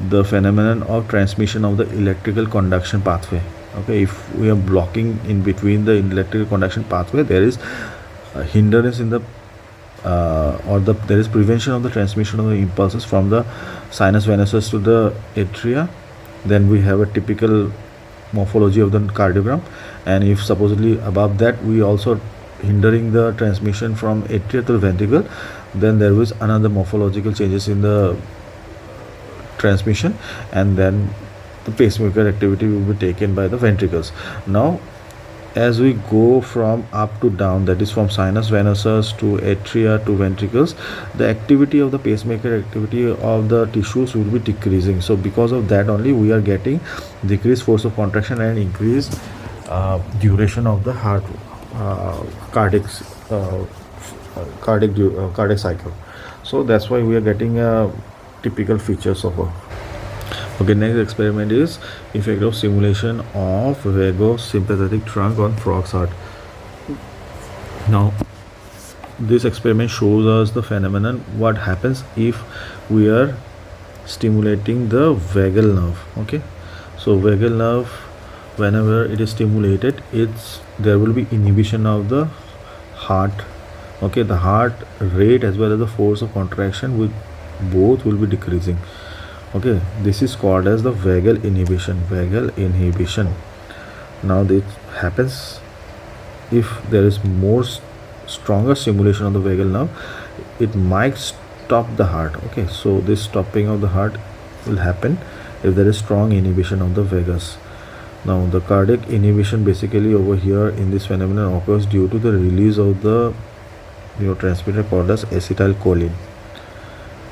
the phenomenon of transmission of the electrical conduction pathway. Okay, if we are blocking in between the electrical conduction pathway, there is a hindrance in the there is prevention of the transmission of the impulses from the sinus venosus to the atria. Then we have a typical morphology of the cardiogram, and if supposedly above that we also hindering the transmission from atria to the ventricle, then there is another morphological changes in the transmission, and then the pacemaker activity will be taken by the ventricles. Now as we go from up to down, that is from sinus venosus to atria to ventricles, the activity of the pacemaker activity of the tissues will be decreasing. So because of that only we are getting decreased force of contraction and increased duration of the heart cardiac cycle. So that's why we are getting typical features of a. Okay, next experiment is effect of stimulation of vagosympathetic trunk on frog's heart. Now this experiment shows us the phenomenon what happens if we are stimulating the vagal nerve. Okay, so vagal nerve, whenever it is stimulated, there will be inhibition of the heart. Okay, the heart rate as well as the force of contraction both will be decreasing. Okay, this is called as the vagal inhibition. Now this happens if there is more stronger stimulation of the vagal nerve, it might stop the heart. Okay, so this stopping of the heart will happen if there is strong inhibition of the vagus. Now the cardiac inhibition basically over here in this phenomenon occurs due to the release of the neurotransmitter called as acetylcholine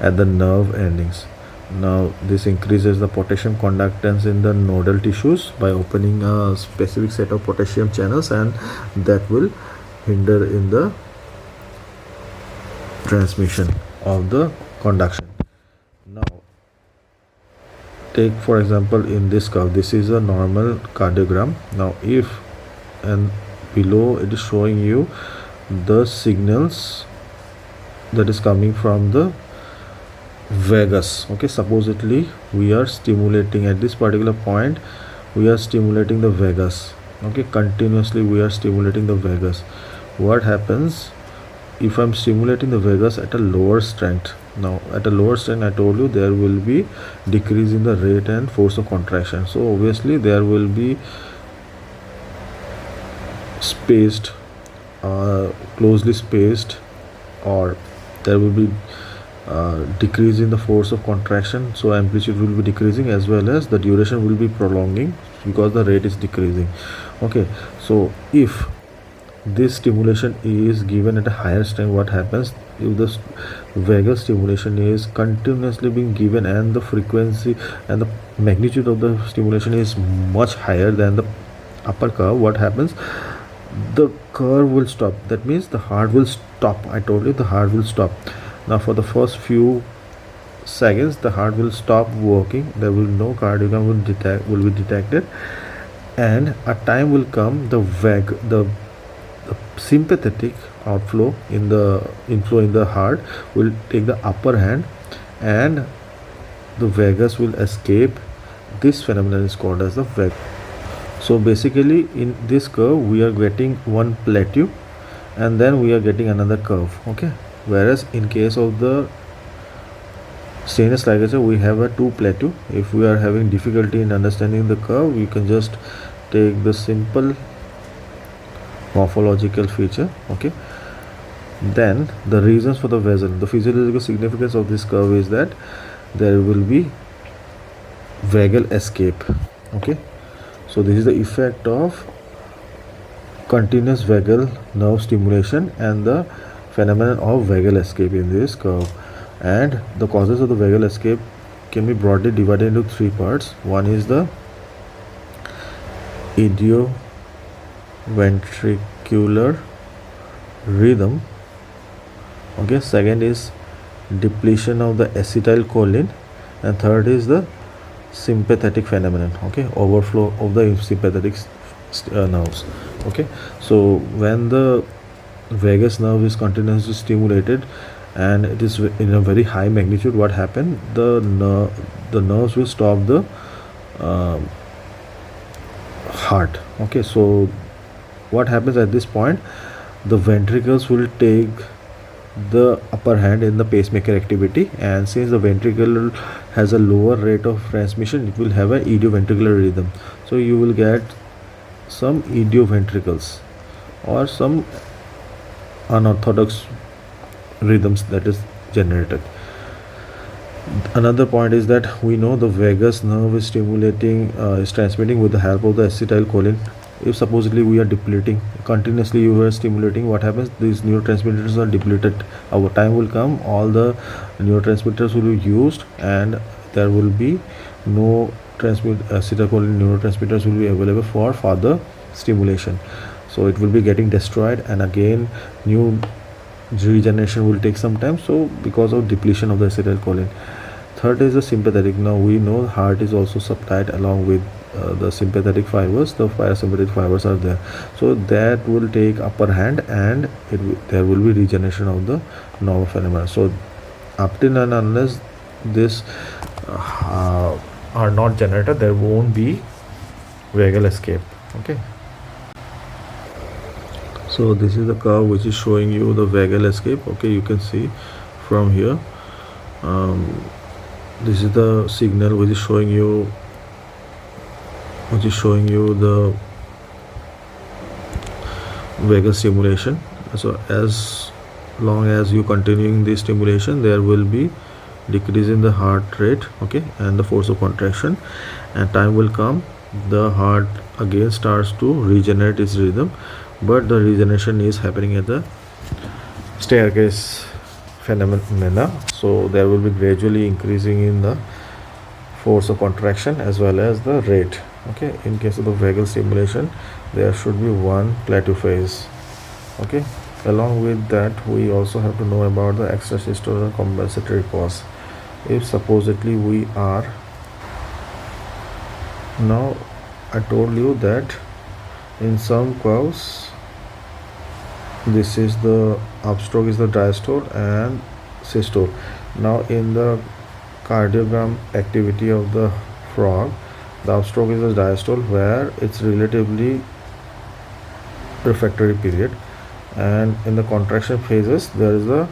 at the nerve endings. Now this increases the potassium conductance in the nodal tissues by opening a specific set of potassium channels, and that will hinder in the transmission of the conduction. Now take for example in this curve, this is a normal cardiogram. Now if and below it is showing you the signals that is coming from the vagus. Okay, supposedly we are stimulating at this particular point, we are stimulating the vagus. Okay, continuously we are stimulating the vagus. What happens if I'm stimulating the vagus at a lower strength? Now at a lower strength, I told you there will be decrease in the rate and force of contraction, so obviously there will be spaced closely spaced, or there will be decrease in the force of contraction, so amplitude will be decreasing as well as the duration will be prolonging because the rate is decreasing. Okay, so if this stimulation is given at a higher strength, what happens if the vagus stimulation is continuously being given and the frequency and the magnitude of the stimulation is much higher than the upper curve? What happens? The curve will stop. That means the heart will stop. I told you the heart will stop. Now for the first few seconds the heart will stop working, there will no cardiogram will be detected, and a time will come the sympathetic inflow in the heart will take the upper hand and the vagus will escape. This phenomenon is called as the vagus. So basically in this curve we are getting one plateau and then we are getting another curve. Okay, whereas in case of the stainless ligature we have a two plateau. If we are having difficulty in understanding the curve, we can just take the simple morphological feature. Okay, then the reasons for the vessel, the physiological significance of this curve is that there will be vagal escape. Okay, so this is the effect of continuous vagal nerve stimulation and the phenomenon of vagal escape in this curve. And the causes of the vagal escape can be broadly divided into three parts. One is the idioventricular rhythm. Okay, second is depletion of the acetylcholine, and third is the sympathetic phenomenon. Okay, overflow of the sympathetic nerves. Okay, so when the vagus nerve is continuously stimulated and it is in a very high magnitude, what happened, the nerves will stop the heart. Okay, so what happens at this point, the ventricles will take the upper hand in the pacemaker activity, and since the ventricle has a lower rate of transmission, it will have an idioventricular rhythm. So you will get some idioventricles or some unorthodox rhythms that is generated. Another point is that we know the vagus nerve is transmitting with the help of the acetylcholine. If supposedly we are depleting continuously, you are stimulating, what happens, these neurotransmitters are depleted. Our time will come, all the neurotransmitters will be used, and there will be no acetylcholine neurotransmitters will be available for further stimulation. So it will be getting destroyed, and again new regeneration will take some time, so because of depletion of the acetylcholine. Third is the sympathetic. Now we know heart is also supplied along with the sympathetic fibers. The parasympathetic fibers are there, so that will take upper hand, and there will be regeneration of the normal phenomena. So up till and unless this are not generated, there won't be vagal escape. Okay, so this is the curve which is showing you the vagal escape. Okay, you can see from here, this is the signal which is showing you the vagal stimulation. So as long as you continuing this stimulation, there will be decrease in the heart rate, okay, and the force of contraction, and time will come, the heart again starts to regenerate its rhythm, but the regeneration is happening at the staircase phenomena. So there will be gradually increasing in the force of contraction as well as the rate. Okay, in case of the vagal stimulation, there should be one plateau phase. Okay, along with that, we also have to know about the extrasystoles compensatory pause. If supposedly we are, now I told you that in some curves, this is the upstroke is the diastole and systole. Now in the cardiogram activity of the frog, the upstroke is the diastole, where it's relatively refractory period, and in the contraction phases there is a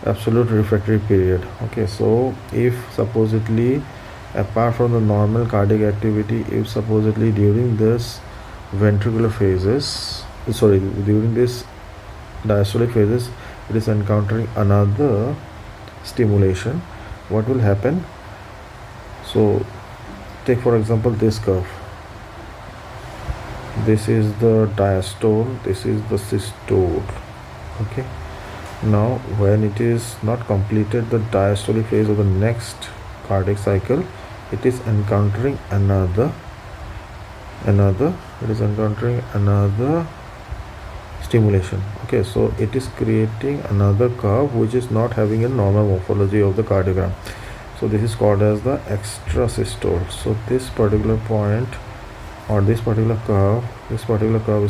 absolute refractory period. Okay, so if supposedly apart from the normal cardiac activity, if supposedly during this ventricular phases, during this diastolic phases, it is encountering another stimulation, what will happen? So take for example this curve. This is the diastole, this is the systole. Okay, now when it is not completed the diastolic phase of the next cardiac cycle, it is encountering another stimulation. Okay, so it is creating another curve which is not having a normal morphology of the cardiogram. So this is called as the extrasystole. So this particular point or this particular curve is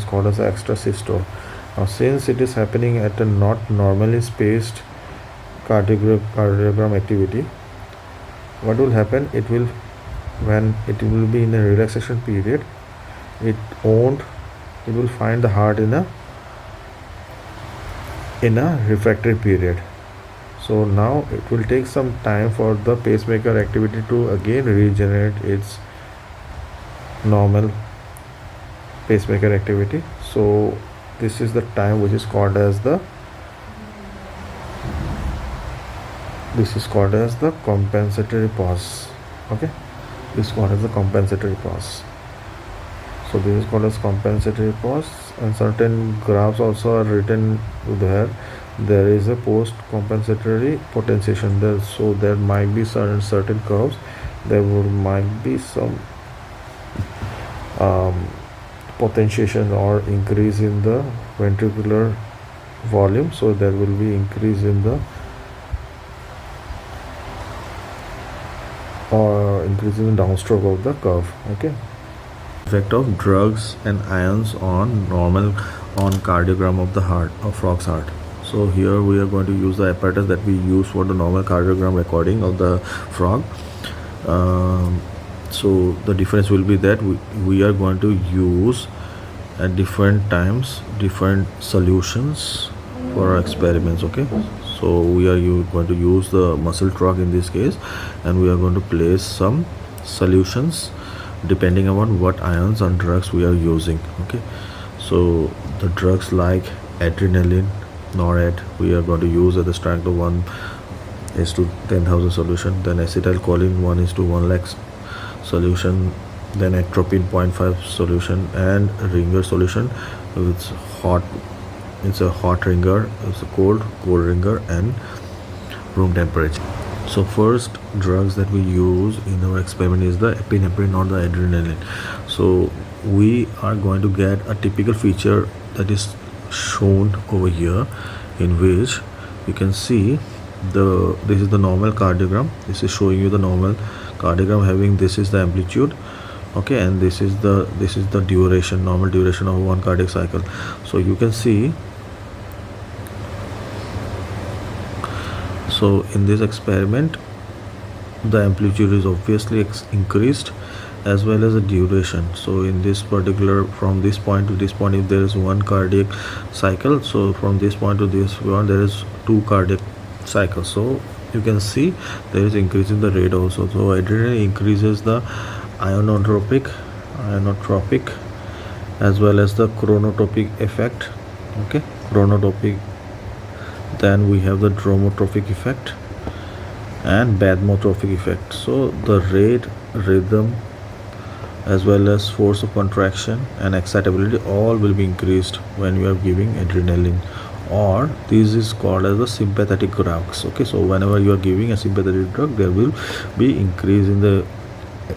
called as the extrasystole. Now since it is happening at a not normally spaced cardiogram activity, what will happen, when it will be in a relaxation period, it will find the heart in a refractory period. So now it will take some time for the pacemaker activity to again regenerate its normal pacemaker activity. So this is the time which is called as the compensatory pause. Okay, this is called as the compensatory pause. So this is called as compensatory pause, and certain graphs also are written there. There is a post compensatory potentiation there, so there might be certain curves, there might be some potentiation or increase in the ventricular volume, so there will be increase in the downstroke of the curve. Okay, effect of drugs and ions on cardiogram of the heart, of frog's heart. So here we are going to use the apparatus that we use for the normal cardiogram recording of the frog. So the difference will be that we are going to use at different times different solutions for our experiments. Okay, so we are going to use the muscle truck in this case, and we are going to place some solutions depending upon what ions and drugs we are using. Okay, so the drugs like adrenaline, NORAD, we are going to use at the strength of 1:10,000 solution, then acetylcholine 1:1 lakh solution, then atropine 0.5 solution, and ringer solution. It's a hot ringer, it's a cold ringer, and room temperature. So first drugs that we use in our experiment is the epinephrine or the adrenaline. So we are going to get a typical feature that is shown over here, in which you can see this is the normal cardiogram. This is showing you the normal cardiogram having this is the amplitude. Okay, and this is the duration, normal duration of one cardiac cycle. So you can see, so in this experiment the amplitude is obviously increased, as well as the duration. So in this particular, from this point to this point, if there is one cardiac cycle, so from this point to this one there is two cardiac cycles. So you can see there is increase in the rate also. So adrenaline increases the ionotropic as well as the chronotropic effect. Okay, chronotropic, then we have the dromotropic effect and bathmotropic effect. So the rate, rhythm, as well as force of contraction and excitability all will be increased when you are giving adrenaline, or this is called as the sympathetic drugs. Okay, so whenever you are giving a sympathetic drug, there will be increase in the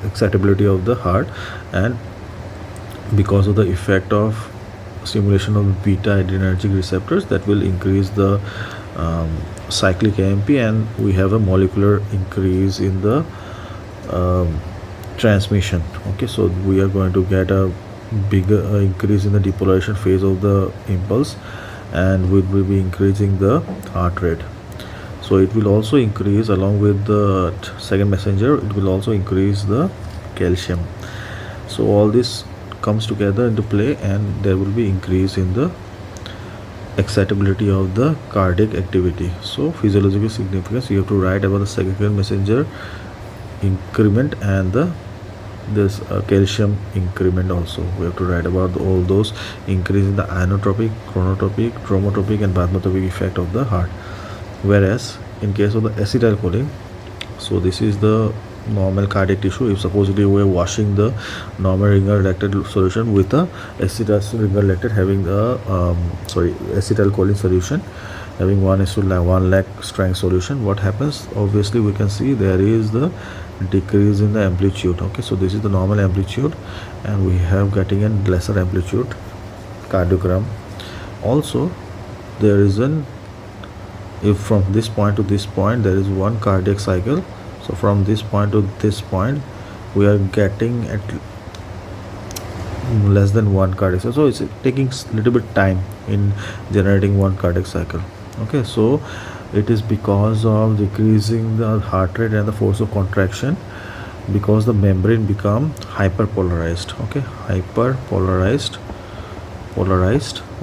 excitability of the heart, and because of the effect of stimulation of beta adrenergic receptors, that will increase the cyclic AMP, and we have a molecular increase in the transmission. Okay, so we are going to get a bigger increase in the depolarization phase of the impulse, and we will be increasing the heart rate. So it will also increase, along with the second messenger, it will also increase the calcium. So all this comes together into play, and there will be increase in the excitability of the cardiac activity. So physiological significance, you have to write about the second messenger increment and this calcium increment also. We have to write about all those increase in the ionotropic, chronotropic, dromotropic, and bathmotropic effect of the heart. Whereas in case of the acetylcholine, so this is the normal cardiac tissue. If supposedly we are washing the normal ringer lactate solution with a ringer lactate having the acetylcholine solution having 1:1 lakh strength solution, what happens? Obviously we can see there is the decrease in the amplitude. Okay, so this is the normal amplitude, and we have getting a lesser amplitude cardiogram. Also there is an, if from this point to this point there is one cardiac cycle, so from this point to this point we are getting at less than one cardiac cycle. So it's taking little bit time in generating one cardiac cycle. Okay, so it is because of decreasing the heart rate and the force of contraction, because the membrane become hyperpolarized. Okay, polarized.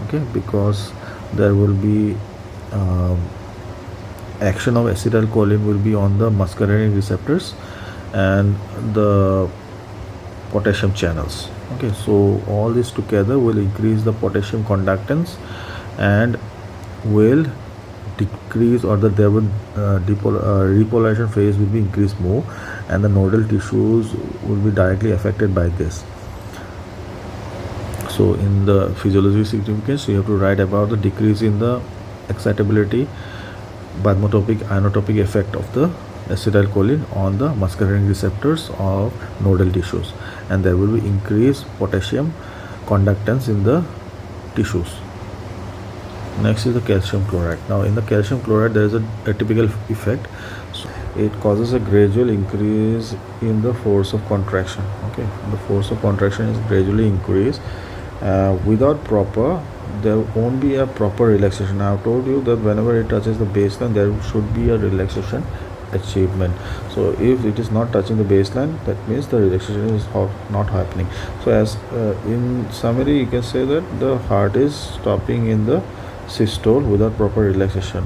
Okay, because there will be action of acetylcholine will be on the muscarinic receptors and the potassium channels. Okay, so all this together will increase the potassium conductance and will decrease, or that there will repolarization phase will be increased more, and the nodal tissues will be directly affected by this. So in the physiological significance, you have to write about the decrease in the excitability, bathmotropic, ionotropic effect of the acetylcholine on the muscarinic receptors of nodal tissues, and there will be increased potassium conductance in the tissues. Next is the calcium chloride. Now in the calcium chloride there is a atypical effect. So it causes a gradual increase in the force of contraction. Okay, the force of contraction is gradually increased without proper, there won't be a proper relaxation. I have told you that whenever it touches the baseline there should be a relaxation achievement. So if it is not touching the baseline, that means the relaxation is not happening. So as in summary, you can say that the heart is stopping in the systole without proper relaxation.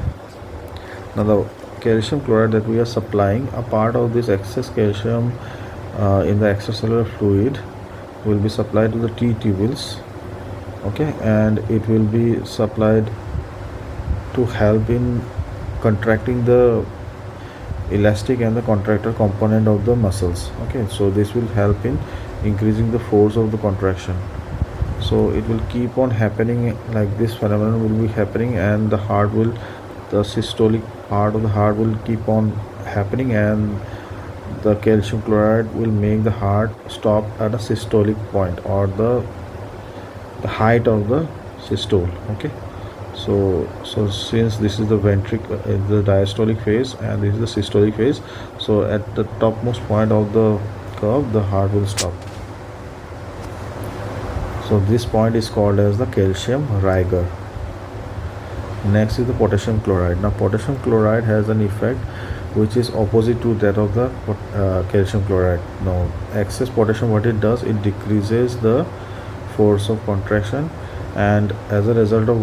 Now the calcium chloride that we are supplying, a part of this excess calcium in the extracellular fluid will be supplied to the T tubules. Okay, and it will be supplied to help in contracting the elastic and the contractor component of the muscles. Okay, so this will help in increasing the force of the contraction. So it will keep on happening, like this phenomenon will be happening, and the systolic part of the heart will keep on happening, and the calcium chloride will make the heart stop at a systolic point, or the height of the systole. Okay, so since this is the the diastolic phase and this is the systolic phase, so at the topmost point of the curve the heart will stop. So this point is called as the calcium rigor. Next is the potassium chloride. Now potassium chloride has an effect which is opposite to that of the calcium chloride. Now excess potassium, what it does, it decreases the force of contraction, and as a result of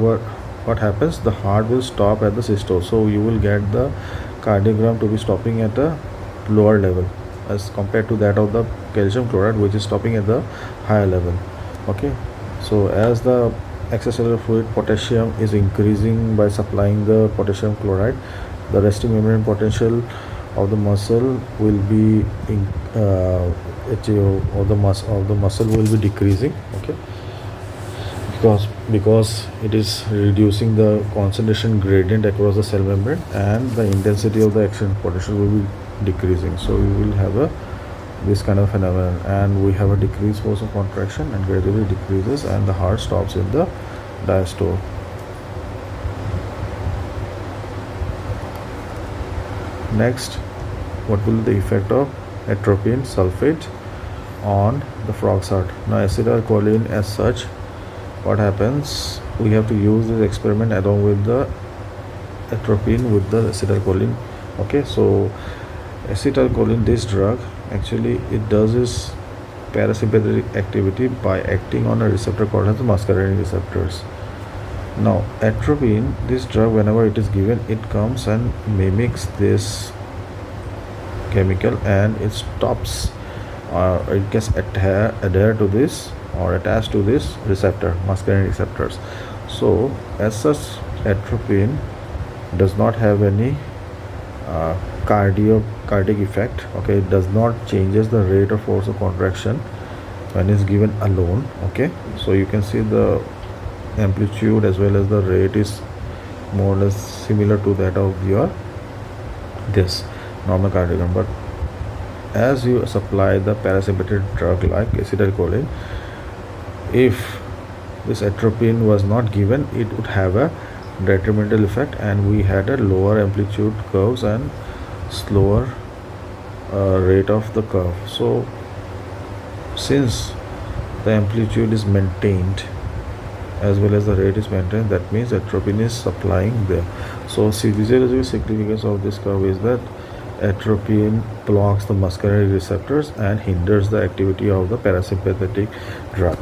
what happens, the heart will stop at the systole. So you will get the cardiogram to be stopping at a lower level as compared to that of the calcium chloride, which is stopping at the higher level. Okay, so as the extracellular fluid potassium is increasing by supplying the potassium chloride, the resting membrane potential of the muscle will be HAO, or the muscle will be decreasing. Okay, because it is reducing the concentration gradient across the cell membrane, and the intensity of the action potential will be decreasing. So we will have this kind of phenomenon, and we have a decreased force of contraction, and gradually decreases, and the heart stops in the diastole. Next, what will be the effect of atropine sulfate on the frog's heart? Now acetylcholine, as such, what happens, we have to use this experiment along with the atropine with the acetylcholine. Okay, so acetylcholine, this drug, actually it does is parasympathetic activity by acting on a receptor called as the muscarinic receptors. Now atropine, this drug, whenever it is given, it comes and mimics this chemical, and it stops, it gets adhere to this or attached to this receptor, muscarinic receptors. So as such, atropine does not have any cardiac effect. Okay, it does not changes the rate of force of contraction when it's given alone. Okay, so you can see the amplitude as well as the rate is more or less similar to that of your this normal cardiogram. But as you supply the parasympathetic drug like acetylcholine, if this atropine was not given, it would have a detrimental effect, and we had a lower amplitude curves and slower rate of the curve. So since the amplitude is maintained as well as the rate is maintained, that means atropine is supplying there. So physiological significance of this curve is that atropine blocks the muscarinic receptors and hinders the activity of the parasympathetic drug.